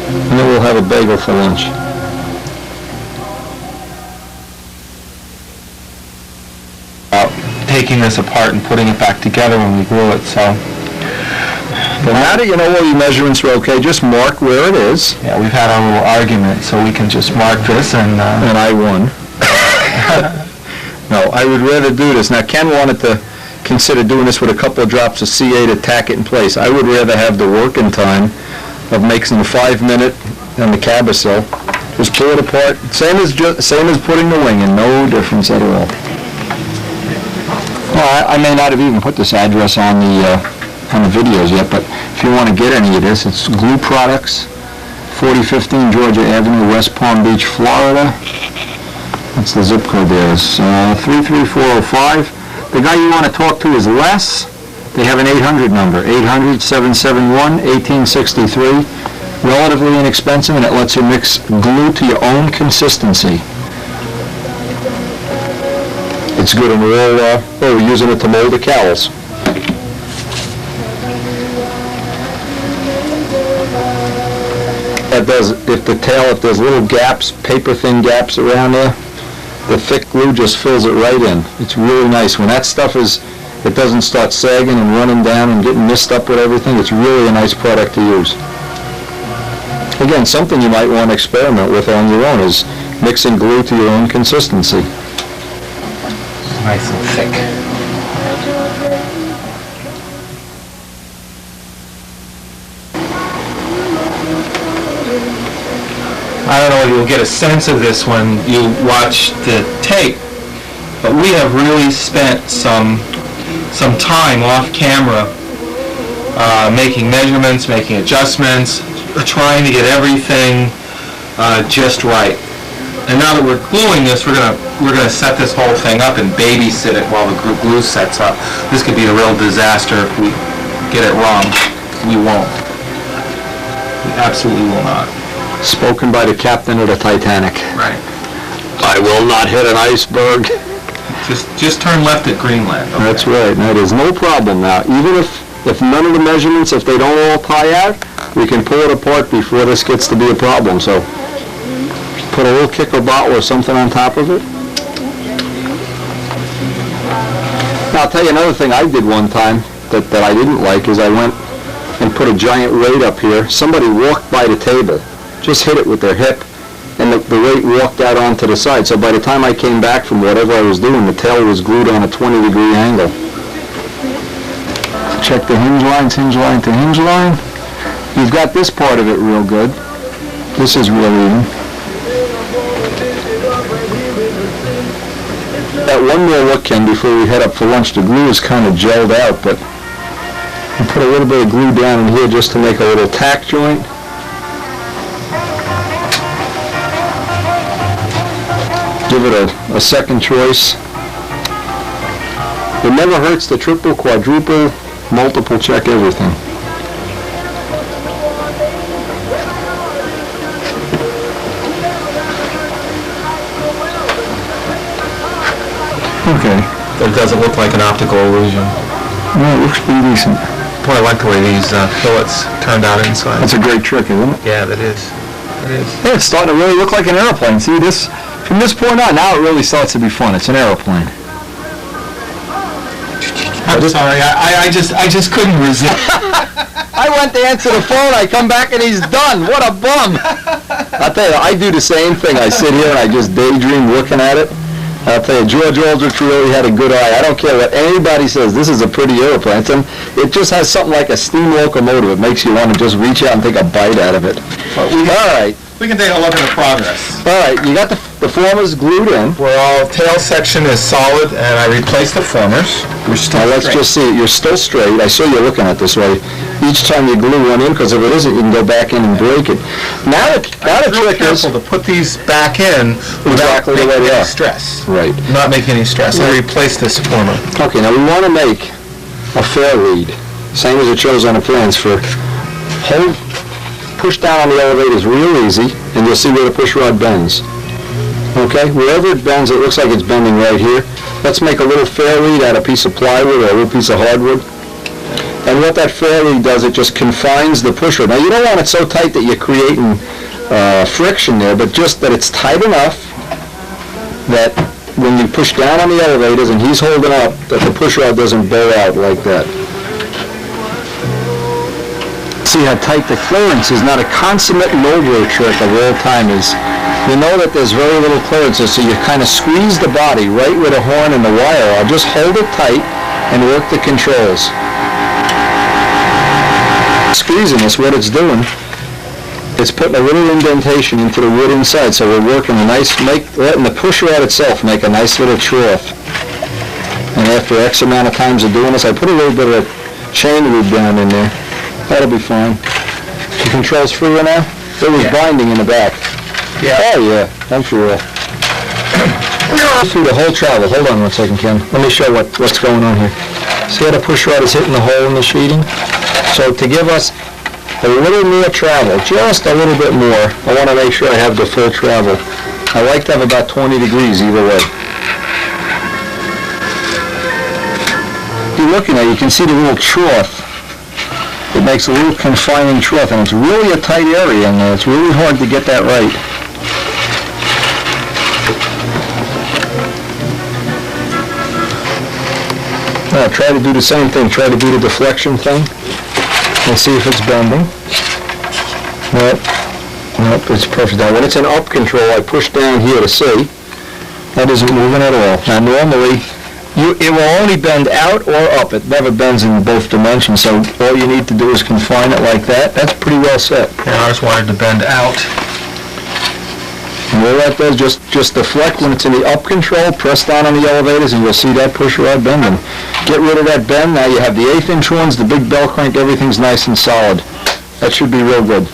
And then we'll have a bagel for lunch. Taking this apart and putting it back together when we glue it, so. Well, now that you know all your measurements are okay, just mark where it is. Yeah, we've had our little argument, so we can just mark this and I won. No, I would rather do this. Now, Ken wanted to consider doing this with a couple of drops of CA to tack it in place. I would rather have the working time of making a 5-minute on the cabousel. Just pull it apart. Same as putting the wing in. No difference at all. Well, I may not have even put this address on the videos yet, but if you want to get any of this, it's Glue Products, 4015 Georgia Avenue, West Palm Beach, Florida. That's the zip code there. It's 33405. The guy you want to talk to is Les. They have an 800 number, 800-771-1863. Relatively inexpensive, and it lets you mix glue to your own consistency. It's good, and we're using it to mold the cowls. That does, if there's little gaps, paper-thin gaps around there, the thick glue just fills it right in. It's really nice. When that stuff it doesn't start sagging and running down and getting mixed up with everything, it's really a nice product to use. Again, something you might want to experiment with on your own is mixing glue to your own consistency. Nice and thick. I don't know if you'll get a sense of this when you watch the tape, but we have really spent some time off camera making measurements, making adjustments, trying to get everything just right. And now that we're gluing this, we're gonna set this whole thing up and babysit it while the glue sets up. This could be a real disaster if we get it wrong. We won't. We absolutely will not. Spoken by the captain of the Titanic. Right. I will not hit an iceberg. Just turn left at Greenland. Okay. That's right. Now, there's no problem now. Even if none of the measurements, if they don't all tie out, we can pull it apart before this gets to be a problem. So put a little kicker bottle or something on top of it. Now, I'll tell you another thing I did one time that I didn't like is I went and put a giant rate up here. Somebody walked by the table, just hit it with their hip, and the rate walked out onto the side. So by the time I came back from whatever I was doing, the tail was glued on a 20-degree angle. Check the hinge lines, hinge line to hinge line. You've got this part of it real good. This is real even. That one more look, Ken, before we head up for lunch. The glue is kind of gelled out, but I put a little bit of glue down in here just to make a little tack joint. Give it a second choice. It never hurts to triple, quadruple, multiple check everything. Okay. But it doesn't look like an optical illusion. Well, it looks pretty decent. Boy, I like the way these fillets turned out inside. That's a great trick, isn't it? Yeah, that is. It is. Yeah, it's starting to really look like an airplane. See this? From this point on, now it really starts to be fun. It's an airplane. I'm sorry, I just couldn't resist. I went to answer the phone, I come back and he's done. What a bum. I'll tell you, I do the same thing. I sit here and I just daydream looking at it. I'll tell you, George Aldrich really had a good eye. I don't care what anybody says. This is a pretty airplane. It just has something like a steam locomotive. It makes you want to just reach out and take a bite out of it. All right. We can take a look at the progress. All right, you got the formers glued in. Where all tail section is solid, and I replaced the formers. Now let's just see it. You're still straight. I saw you looking at this way. Each time you glue one in, because if it isn't, you can go back in and break it. Now the trick is to put these back in without exactly the way making they any are. stress. Right. Not making any stress. I replaced this former. Okay, now we want to make a fair lead, same as it shows on the plans. For push down on the elevator is real easy, and you'll see where the push rod bends. Okay, wherever it bends, it looks like it's bending right here. Let's make a little fair lead out of a piece of plywood or a little piece of hardwood. And what that fair lead does, it just confines the push rod. Now you don't want it so tight that you're creating friction there, but just that it's tight enough that when you push down on the elevators and he's holding up, that the push rod doesn't bow out like that. See how tight the clearance is. Now the consummate no-bro trick of all time is, you know that there's very little clearance, so you kind of squeeze the body right where the horn and the wire are. Just hold it tight and work the controls. Squeezing is what it's doing. It's putting a little indentation into the wood inside, so we're working a nice, letting the push rod itself make a nice little trough. And after X amount of times of doing this, I put a little bit of chain lube down in there. That'll be fine. The controls free now? There was binding in the back. Yeah. Oh yeah, I'm sure. Through the whole travel. Hold on one second, Ken. Let me show what's going on here. See how the push rod is hitting the hole in the sheeting? So to give us a little more travel, just a little bit more, I want to make sure I have the full travel. I like to have about 20 degrees either way. If you're looking at it, you can see the little trough. It makes a little confining trough, and it's really a tight area in there. It's really hard to get that right. Now try to do the same thing. Try to do the deflection thing and see if it's bending. Nope, it's perfect. Now when it's in up control, I push down here to see. That isn't moving at all. Now normally, it will only bend out or up. It never bends in both dimensions, so all you need to do is confine it like that. That's pretty well set. Yeah, I just wanted to bend out. And all that does, just deflect when it's in the up control, press down on the elevators, and you'll see that push rod bending. Get rid of that bend. Now you have the 1/8 inch ones, the big bell crank, everything's nice and solid. That should be real good.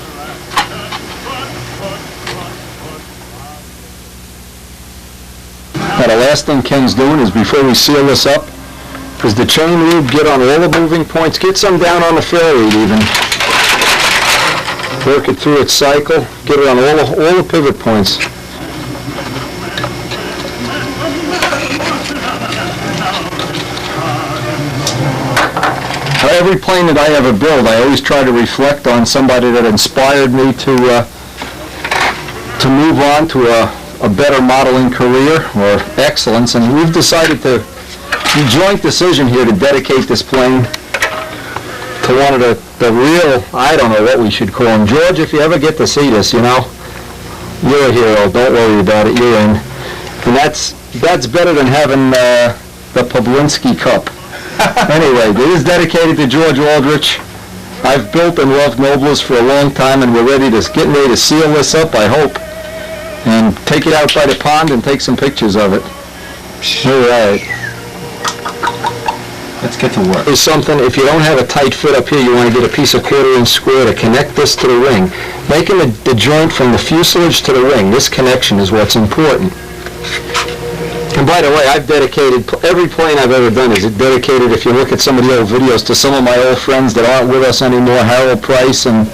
Now the last thing Ken's doing is, before we seal this up, is the chain lube, get on all the moving points, get some down on the fair lead even. Work it through its cycle, get it on all the pivot points. Now, every plane that I ever build, I always try to reflect on somebody that inspired me to move on to a better modeling career or excellence, and we've decided to, a joint decision here, to dedicate this plane to one of the real, I don't know what we should call him. George, if you ever get to see this, you know, you're a hero. Don't worry about it. You're in. And that's better than having the Poblinski Cup. Anyway, this is dedicated to George Aldrich. I've built and loved Noblers for a long time, and we're getting ready to seal this up, I hope, and take it out by the pond and take some pictures of it. All right. Let's get to work. Is something, if you don't have a tight fit up here, you want to get a piece of 1/4 inch square to connect this to the ring. Making the joint from the fuselage to the ring, this connection is what's important. And by the way, I've dedicated, every plane I've ever done is dedicated, if you look at some of the old videos, to some of my old friends that aren't with us anymore, Harold Price and,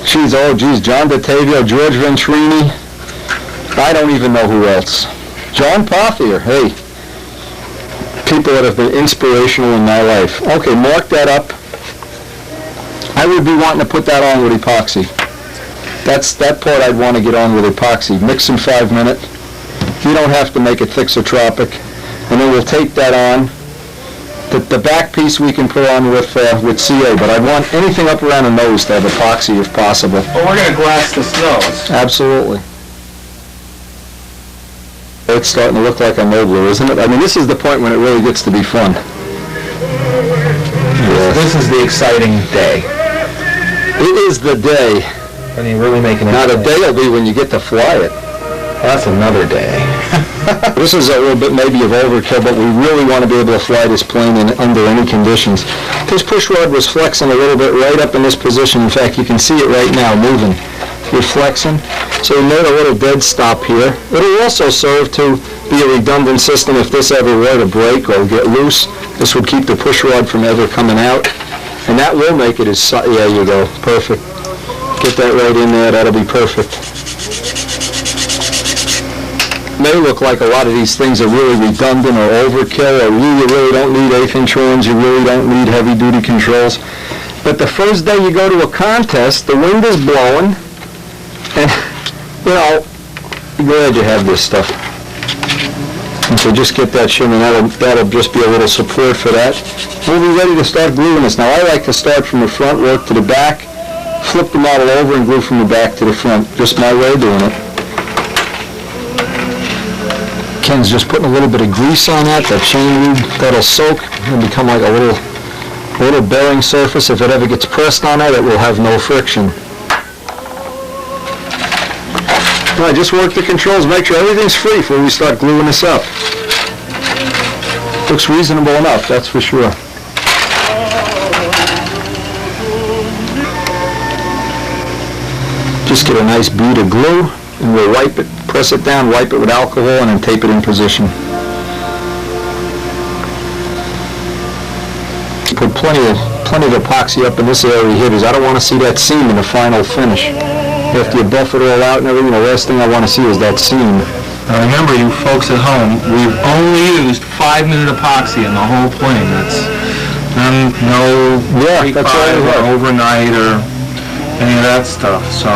John DeTavio, George Ventrini, I don't even know who else. John Pothier, hey. people that have been inspirational in my life. Okay, mark that up. I would be wanting to put that on with epoxy. That part I'd want to get on with epoxy. Mix in 5 minutes. You don't have to make it thixotropic. And then we'll take that on. The back piece we can put on with CA, but I'd want anything up around the nose to have epoxy if possible. Well, we're going to glass this nose. Absolutely. It's starting to look like a Nobler, isn't it? I mean, this is the point when it really gets to be fun. Yes. This is the exciting day. It is the day. When you really make an Now the day will be when you get to fly it. That's another day. This is a little bit maybe of overkill, but we really want to be able to fly this plane under any conditions. This push rod was flexing a little bit right up in this position. In fact, you can see it right now moving. You're flexing. So we made a little dead stop here. It'll also serve to be a redundant system if this ever were to break or get loose. This would keep the push rod from ever coming out. And that will make it as, yeah, you go, perfect. Get that right in there, that'll be perfect. May look like a lot of these things are really redundant or overkill, or you really don't need eighth-inch horns, you really don't need heavy-duty controls. But the first day you go to a contest, the wind is blowing, and, you know, you're glad you have this stuff. And so just get that shim, and that'll just be a little support for that. We'll be ready to start gluing this. Now, I like to start from the front, work to the back, flip the model over, and glue from the back to the front. Just my way of doing it. Ken's just putting a little bit of grease on that chain lube, that'll soak and become like a little bearing surface. If it ever gets pressed on it will have no friction. All right, just work the controls, make sure everything's free before we start gluing this up. Looks reasonable enough, that's for sure. Just get a nice bead of glue and we'll wipe it, press it down, wipe it with alcohol, and then tape it in position. Put plenty of epoxy up in this area here because I don't want to see that seam in the final finish. After you buff it all out and everything, the last thing I want to see is that seam. Now remember, you folks at home, we've only used 5-minute epoxy in the whole plane. That's no pre-five or overnight or any of that stuff. So.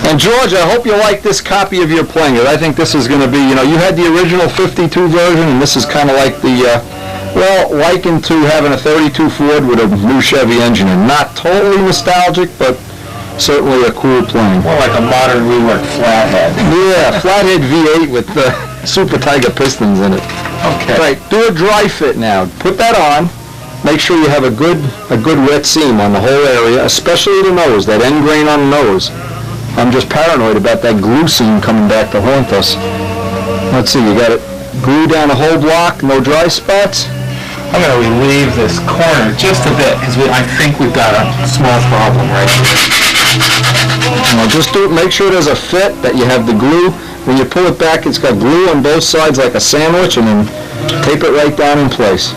And George, I hope you like this copy of your plane. I think this is going to be, you know, you had the original 52 version, and this is kind of like the, well, likened to having a 32 Ford with a new Chevy engine. And not totally nostalgic, but certainly a cool plane. More like a modern reworked flathead. Yeah, flathead V8 with Super Tiger pistons in it. Okay. Right, do a dry fit now. Put that on. Make sure you have a good wet seam on the whole area, especially the nose, that end grain on the nose. I'm just paranoid about that glue seam coming back to haunt us. Let's see, you got it glued down the whole block, no dry spots? I'm going to relieve this corner just a bit because I think we've got a small problem right here. Now just make sure there's a fit, that you have the glue. When you pull it back, it's got glue on both sides like a sandwich, and then tape it right down in place.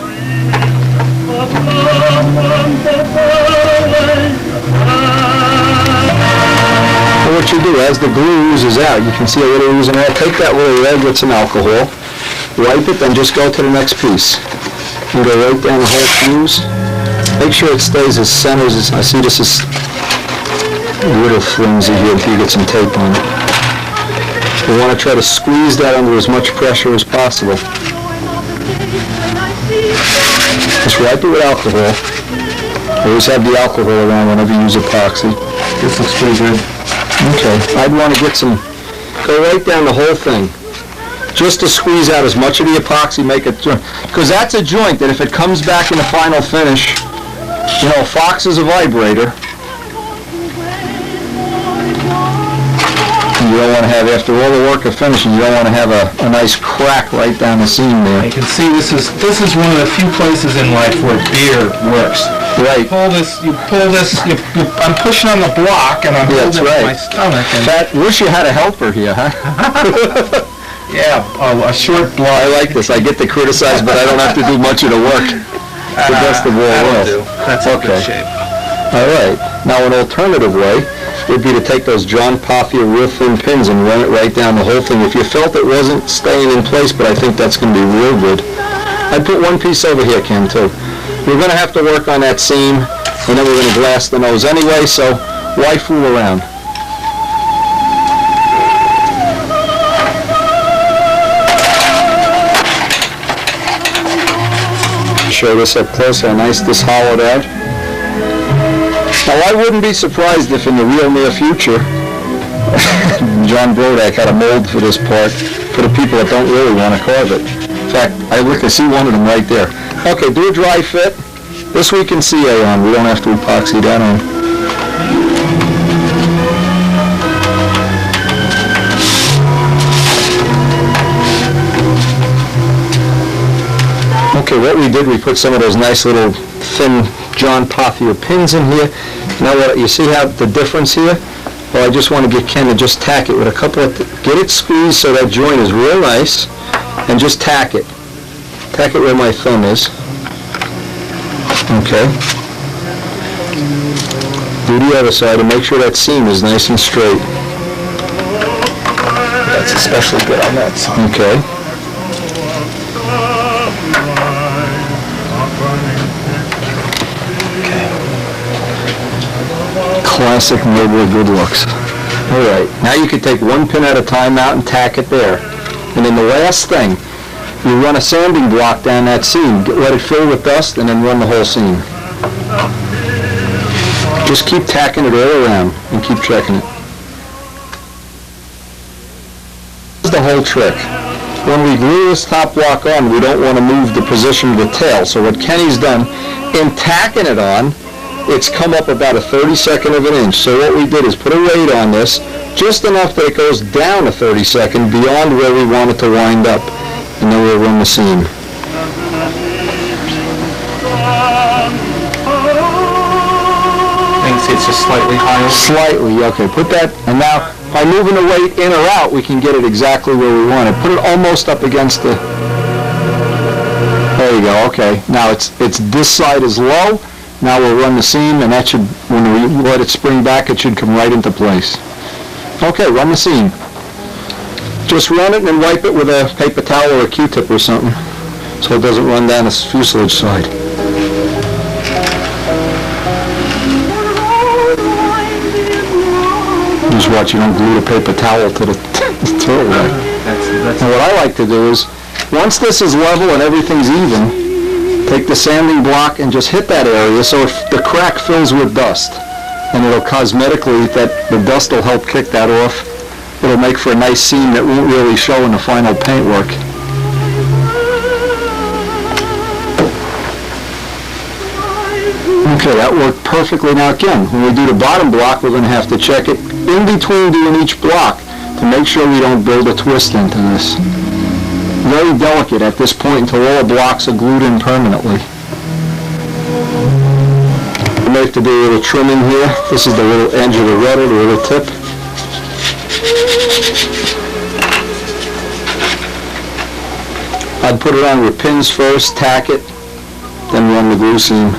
And what you do, as the glue oozes out, you can see a little oozing out. Take that little rag with some alcohol, wipe it, then just go to the next piece. And go right down the whole fuse. Make sure it stays as centered as, I see this is a little flimsy here until you get some tape on it. You want to try to squeeze that under as much pressure as possible. Just wipe it with alcohol. Always have the alcohol around whenever you use epoxy. This looks pretty good. Okay, I'd want to get some, go right down the whole thing. Just to squeeze out as much of the epoxy, make it, because that's a joint that if it comes back in the final finish, you know, Fox is a vibrator. You don't want to have, after all the work of finishing, you don't want to have a nice crack right down the seam there. You can see this is one of the few places in life where beer works. Right. You pull this, I'm pushing on the block and I'm holding it with my stomach. And Wish you had a helper here, huh? Yeah, a short block. I like this. I get to criticize, but I don't have to do much of the work. The best of all worlds. That's a good shape. All right. Now, an alternative way, would be to take those John Pothier real thin pins and run it right down the whole thing. If you felt it wasn't staying in place, but I think that's going to be real good. I'd put one piece over here, Ken, too. We're going to have to work on that seam, and then we're going to glass the nose anyway, so why fool around? Show this up close, how nice this hollowed out. Now, I wouldn't be surprised if in the real near future, John Brodak had a mold for this part for the people that don't really want to carve it. In fact, I see one of them right there. Okay, do a dry fit. This we can CA on. We don't have to epoxy that on. Okay, what we did, we put some of those nice little thin John Pothier pins in here. Now, what you see how the difference here? Well, I just want to get Ken to just tack it with a couple of, get it squeezed so that joint is real nice, and just tack it. Tack it where my thumb is. Okay. Do the other side and make sure that seam is nice and straight. That's especially good on that side. Okay. Classic Noble good looks. All right, now you can take one pin at a time out and tack it there. And then the last thing, you run a sanding block down that seam. Let it fill with dust and then run the whole seam. Just keep tacking it all around and keep checking it. This is the whole trick. When we glue this top block on, we don't want to move the position of the tail. So what Kenny's done, in tacking it on, it's come up about a 32nd of an inch. So what we did is put a weight on this, just enough that it goes down a 32nd beyond where we want it to wind up. And then we'll run the seam. I think it's just slightly higher. Slightly, okay. Put that, and now by moving the weight in or out, we can get it exactly where we want it. Put it almost up against the, there you go, okay. Now it's this side is low. Now we'll run the seam, and that should, when we let it spring back, it should come right into place. Okay, run the seam. Just run it and then wipe it with a paper towel or a Q-tip or something, so it doesn't run down the fuselage side. Just watch you don't glue the paper towel to the turtleneck. And what I like to do is, once this is level and everything's even, take the sanding block and just hit that area so if the crack fills with dust, and it'll cosmetically, that the dust will help kick that off. It'll make for a nice seam that won't really show in the final paintwork. Okay, that worked perfectly. Now again, when we do the bottom block, we're going to have to check it in between doing each block to make sure we don't build a twist into this. Very delicate at this point until all the blocks are glued in permanently. We may have to do a little trimming here. This is the little edge of the rudder, the little tip. I'd put it on with pins first, tack it, then run the glue seam.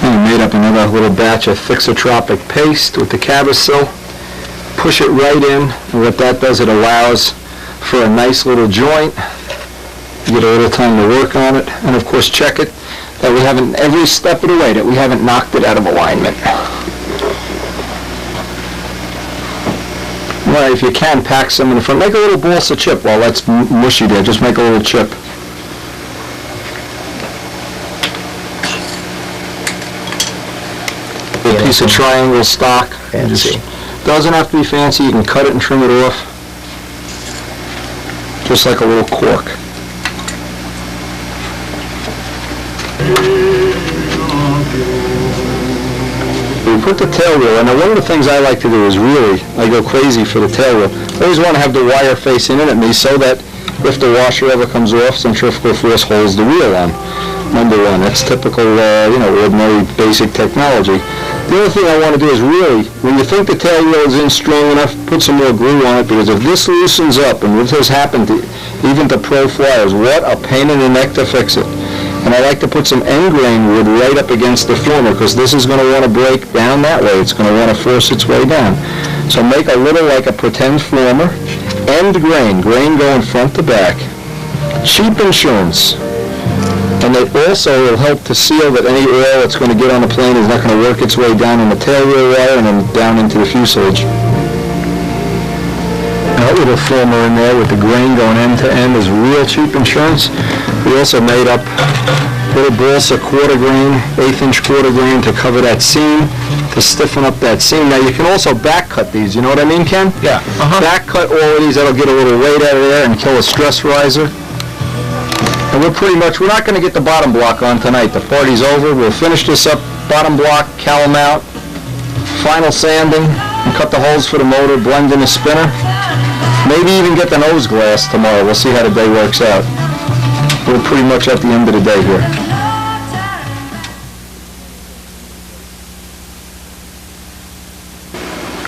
And made up another little batch of Fixotropic paste with the Cavasil. Push it right in, and what that does, it allows for a nice little joint. You get a little time to work on it, and of course check it that we haven't, every step of the way, that we haven't knocked it out of alignment. Well, if you can, pack some in the front. Make a little balsa chip while that's mushy there. Just make a little chip. A piece of triangle stock. Fancy. Doesn't have to be fancy. You can cut it and trim it off. Just like a little cork. We put the tail wheel, and one of the things I like to do is really, I go crazy for the tail wheel. I always want to have the wire facing in at me so that if the washer ever comes off, centrifugal force holds the wheel on. Number one, that's typical, ordinary basic technology. The other thing I want to do is really, when you think the tail wheel is in strong enough, put some more glue on it, because if this loosens up, and this has happened to, even to pro flyers, what a pain in the neck to fix it. And I like to put some end grain wood right up against the former because this is going to want to break down that way. It's going to want to force its way down. So make a little like a pretend former. End grain going front to back. Cheap insurance. And it also will help to seal that any oil that's going to get on the plane is not going to work its way down in the tail wheel wire and then down into the fuselage. That little former in there with the grain going end to end is real cheap insurance. We also made up little balsa quarter grain, 1/8 inch quarter grain to cover that seam, to stiffen up that seam. Now you can also back cut these, you know what I mean, Ken? Yeah. Back cut all of these, that'll get a little weight out of there and kill a stress riser. And we're not going to get the bottom block on tonight. The party's over. We'll finish this up, bottom block, cowl mount, final sanding, and cut the holes for the motor, blend in the spinner. Maybe even get the nose glass tomorrow. We'll see how the day works out. We're pretty much at the end of the day here.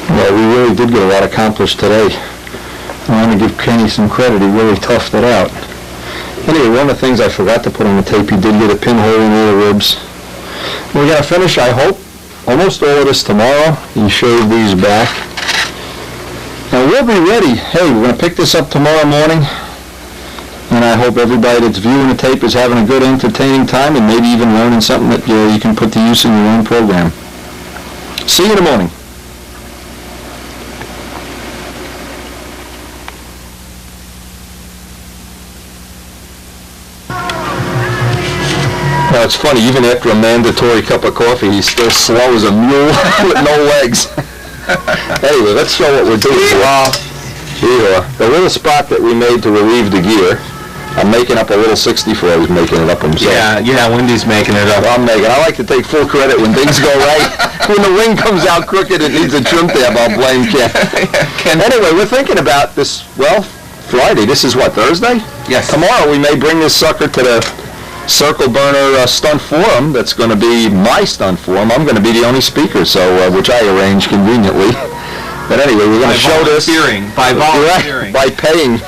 Well, we really did get a lot accomplished today. I want to give Kenny some credit. He really toughed it out. Anyway, one of the things I forgot to put on the tape, he did get a pinhole in all the ribs. We're going to finish, I hope, almost all of this tomorrow. You shave these back. And we'll be ready. Hey, we're going to pick this up tomorrow morning. And I hope everybody that's viewing the tape is having a good, entertaining time and maybe even learning something that you can put to use in your own program. See you in the morning. Now, it's funny, even after a mandatory cup of coffee, he's still slow as a mule with no legs. Anyway, let's show what we're doing. The little spot that we made to relieve the gear, I'm making up a little 64. He's making it up himself. Yeah, Wendy's making it up. I like to take full credit when things go right. When the wing comes out crooked, it needs a trim tab, I'll blame Ken. Anyway, we're thinking about this, Friday. This is what, Thursday? Yes. Tomorrow we may bring this sucker to the Circle Burner stunt forum. That's going to be my stunt forum. I'm going to be the only speaker, so which I arranged conveniently. But anyway, we're going to show this. By volunteering. By paying.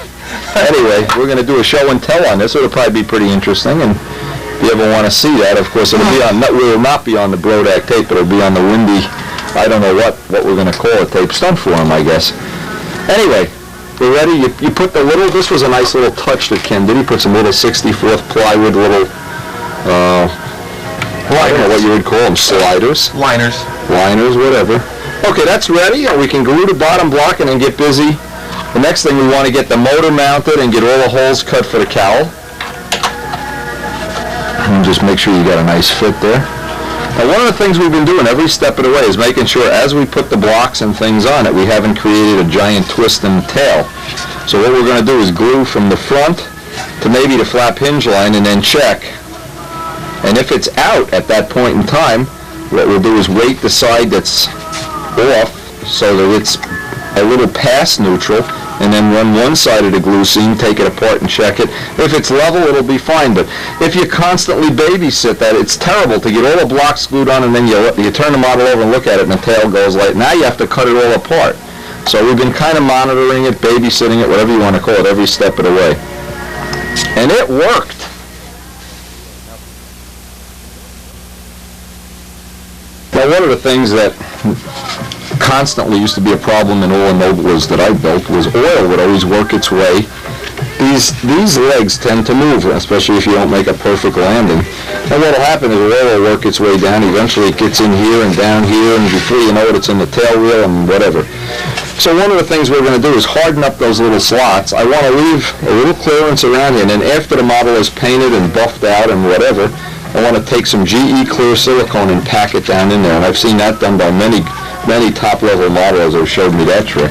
Anyway, we're going to do a show and tell on this. It'll probably be pretty interesting, and if you ever want to see that, of course, it'll be on. It will not be on the Brodak tape. It'll be on the windy. I don't know what we're going to call it, tape stunt forum, I guess. Anyway. We're ready. You put the little, this was a nice little touch that Ken did. He put some little 64th plywood little, I don't know what you would call them, sliders. Liners, whatever. Okay, that's ready. We can glue the bottom block and then get busy. The next thing we want to get the motor mounted and get all the holes cut for the cowl. And just make sure you got a nice fit there. Now, one of the things we've been doing every step of the way is making sure as we put the blocks and things on it, we haven't created a giant twist in the tail. So what we're going to do is glue from the front to maybe the flap hinge line and then check. And if it's out at that point in time, what we'll do is weight the side that's off so that it's a little past neutral, and then run one side of the glue seam, take it apart and check it. If it's level, it'll be fine, but if you constantly babysit that, it's terrible to get all the blocks glued on and then you turn the model over and look at it and the tail goes like, now you have to cut it all apart. So we've been kind of monitoring it, babysitting it, whatever you want to call it, every step of the way. And it worked. Now, one of the things that constantly used to be a problem in all the Noblers that I built was oil would always work its way. These legs tend to move, especially if you don't make a perfect landing. And what will happen is oil will work its way down. Eventually it gets in here and down here, and before you know it, it's in the tail wheel and whatever. So one of the things we're going to do is harden up those little slots. I want to leave a little clearance around here, and then after the model is painted and buffed out and whatever, I want to take some GE clear silicone and pack it down in there. And I've seen that done by many top-level modelers who showed me that trick.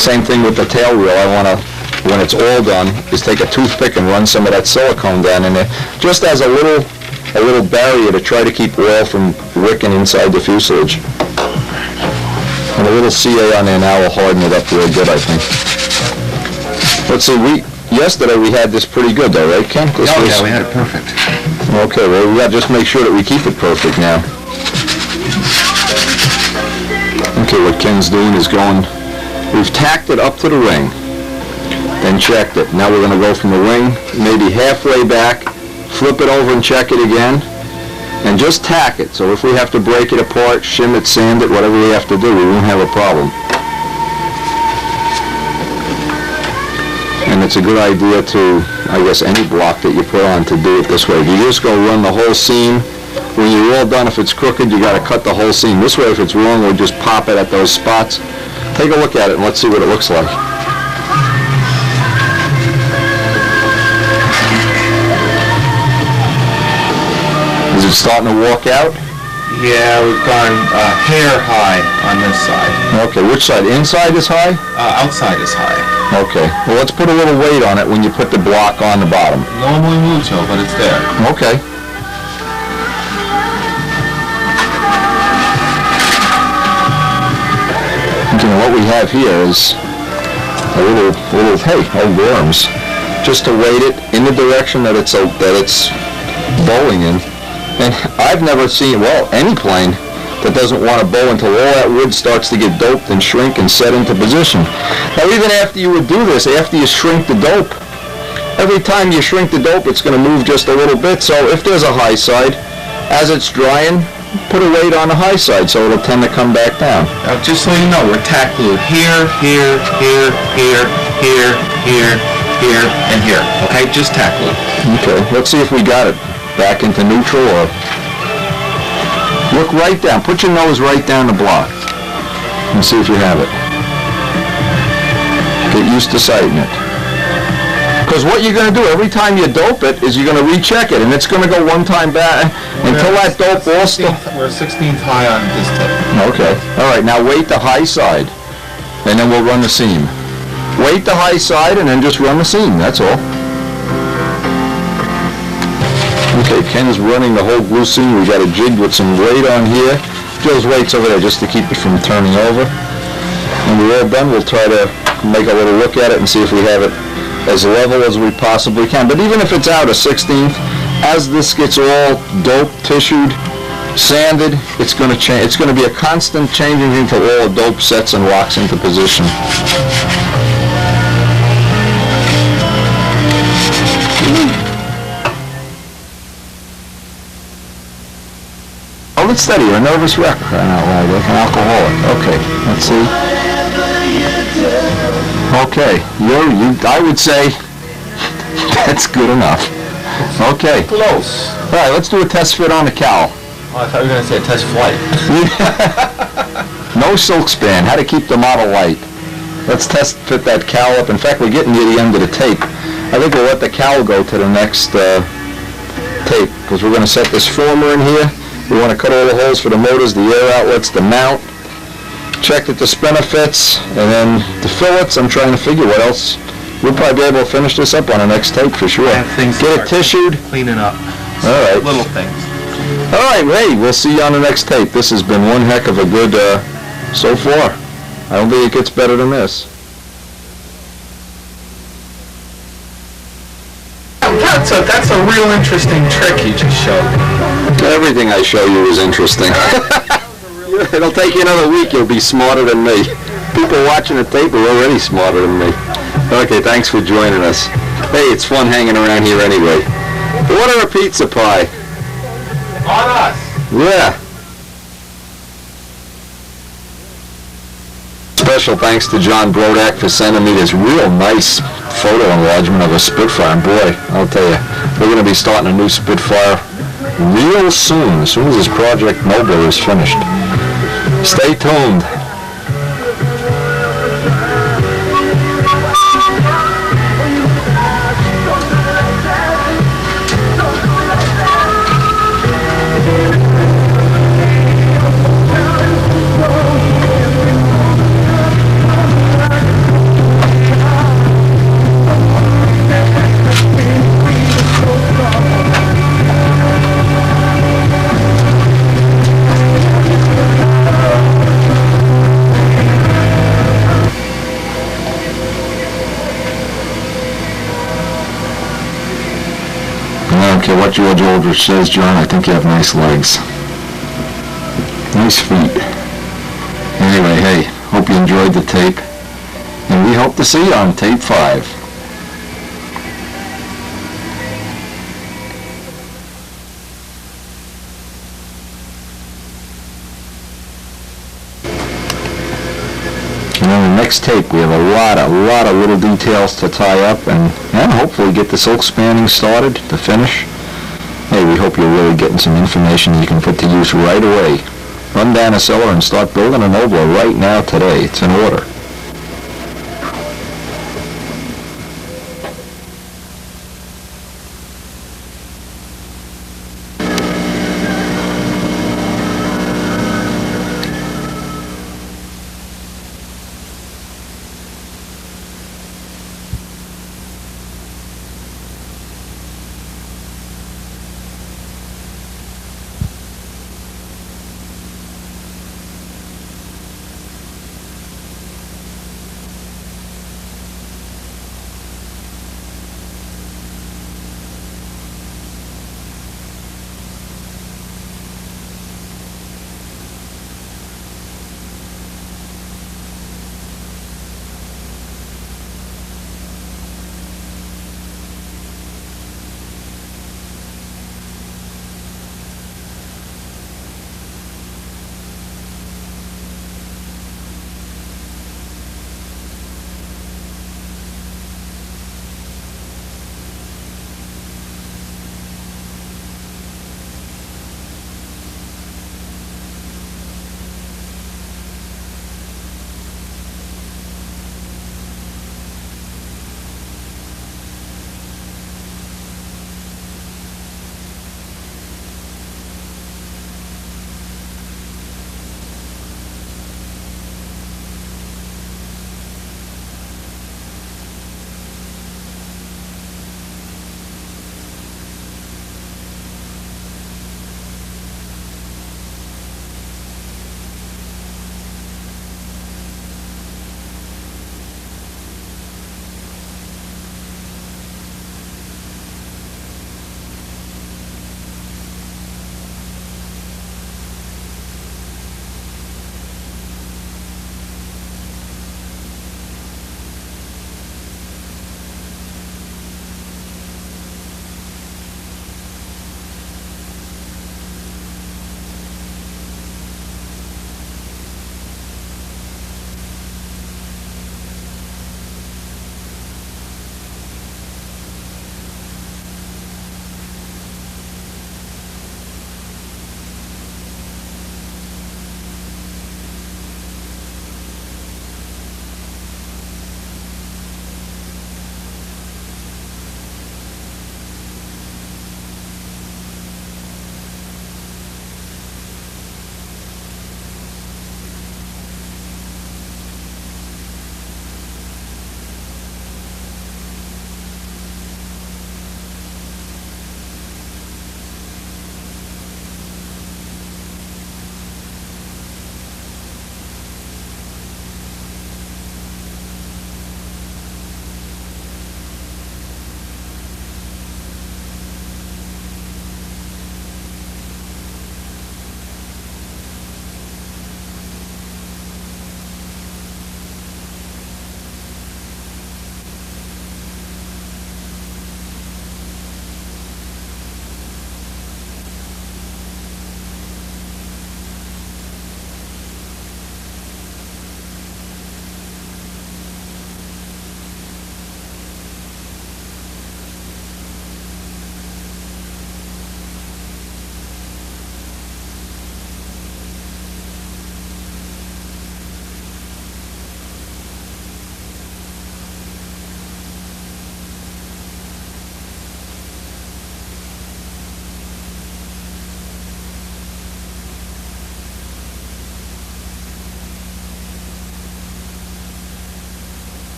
Same thing with the tail wheel. I want to, when it's all done, is take a toothpick and run some of that silicone down in there, just as a little barrier to try to keep oil from wicking inside the fuselage. And a little CA on there now will harden it up real good, I think. Let's see, yesterday we had this pretty good though, right, Ken? Yeah, we had it perfect. Okay, well, we got to just make sure that we keep it perfect now. Okay, what Ken's doing is we've tacked it up to the ring, then checked it. Now we're going to go from the ring, maybe halfway back, flip it over and check it again, and just tack it. So if we have to break it apart, shim it, sand it, whatever we have to do, we won't have a problem. And it's a good idea to, I guess, any block that you put on to do it this way. If you just go run the whole seam, when you're all done, if it's crooked, you got to cut the whole seam. This way, if it's wrong, we'll just pop it at those spots. Take a look at it and let's see what it looks like. Is it starting to walk out? Yeah, we've gone hair high on this side. Okay, which side? Inside is high? Outside is high. Okay, well let's put a little weight on it when you put the block on the bottom. Normally mucho, but it's there. Okay. Okay, what we have here is a little worms. Just to weight it in the direction that it's bowling in. And I've never seen, well, any plane that doesn't want to bow until all that wood starts to get doped and shrink and set into position. Now even after you would do this, after you shrink the dope, every time you shrink the dope it's going to move just a little bit. So if there's a high side, as it's drying, put a weight on the high side so it'll tend to come back down. Now just so you know, we're tack glued here, here, here, here, here, here, here, and here. Okay, just tack glued. Okay, let's see if we got it back into neutral, or look right down. Put your nose right down the block and see if you have it. Get used to sighting it. Because what you're going to do every time you dope it is you're going to recheck it, and it's going to go one time back until that dope all We're 16th high on this tip. Okay. All right. Now weight the high side, and then we'll run the seam. Weight the high side, and then just run the seam. That's all. Okay, Ken's running the whole glue seam. We got a jig with some weight on here. Jill's weight's over there just to keep it from turning over. When we're all done, we'll try to make a little look at it and see if we have it as level as we possibly can. But even if it's out a 16th, as this gets all doped, tissued, sanded, it's going to change. It's going to be a constant changing until all the dope sets and locks into position. Hold it steady, you're a nervous wreck, crying out loud, like an alcoholic. Okay, let's see. Okay, I would say that's good enough. Okay. Close. All right, let's do a test fit on the cowl. Oh, I thought you were going to say a test flight. No silk span, how to keep the model light. Let's test fit that cowl up. In fact, we're getting near the end of the tape. I think we'll let the cowl go to the next tape, because we're going to set this former in here. We want to cut all the holes for the motors, the air outlets, the mount. Check that the spinner fits, and then the fillets. I'm trying to figure what else. We'll probably be able to finish this up on the next tape for sure. Get it tissued. Cleaning up. All right. Little things. All right, hey, we'll see you on the next tape. This has been one heck of a good so far. I don't think it gets better than this. That's a real interesting trick you just showed me. Everything I show you is interesting. It'll take you another week, you'll be smarter than me. People watching the tape are already smarter than me. Okay, thanks for joining us. Hey, it's fun hanging around here anyway. Order a pizza pie. On us. Yeah. Special thanks to John Brodak for sending me this real nice photo enlargement of a Spitfire. And boy, I'll tell you, we're going to be starting a new Spitfire real soon as this Project Noble is finished. Stay tuned. Okay, what George Aldrich says, John, I think you have nice legs. Nice feet. Anyway, hey, hope you enjoyed the tape, and we hope to see you on tape 5. next tape. We have a lot of little details to tie up and hopefully get the silk spanning started to finish. Hey, we hope you're really getting some information you can put to use right away. Run down a cellar and start building an oboe right now today. It's in order.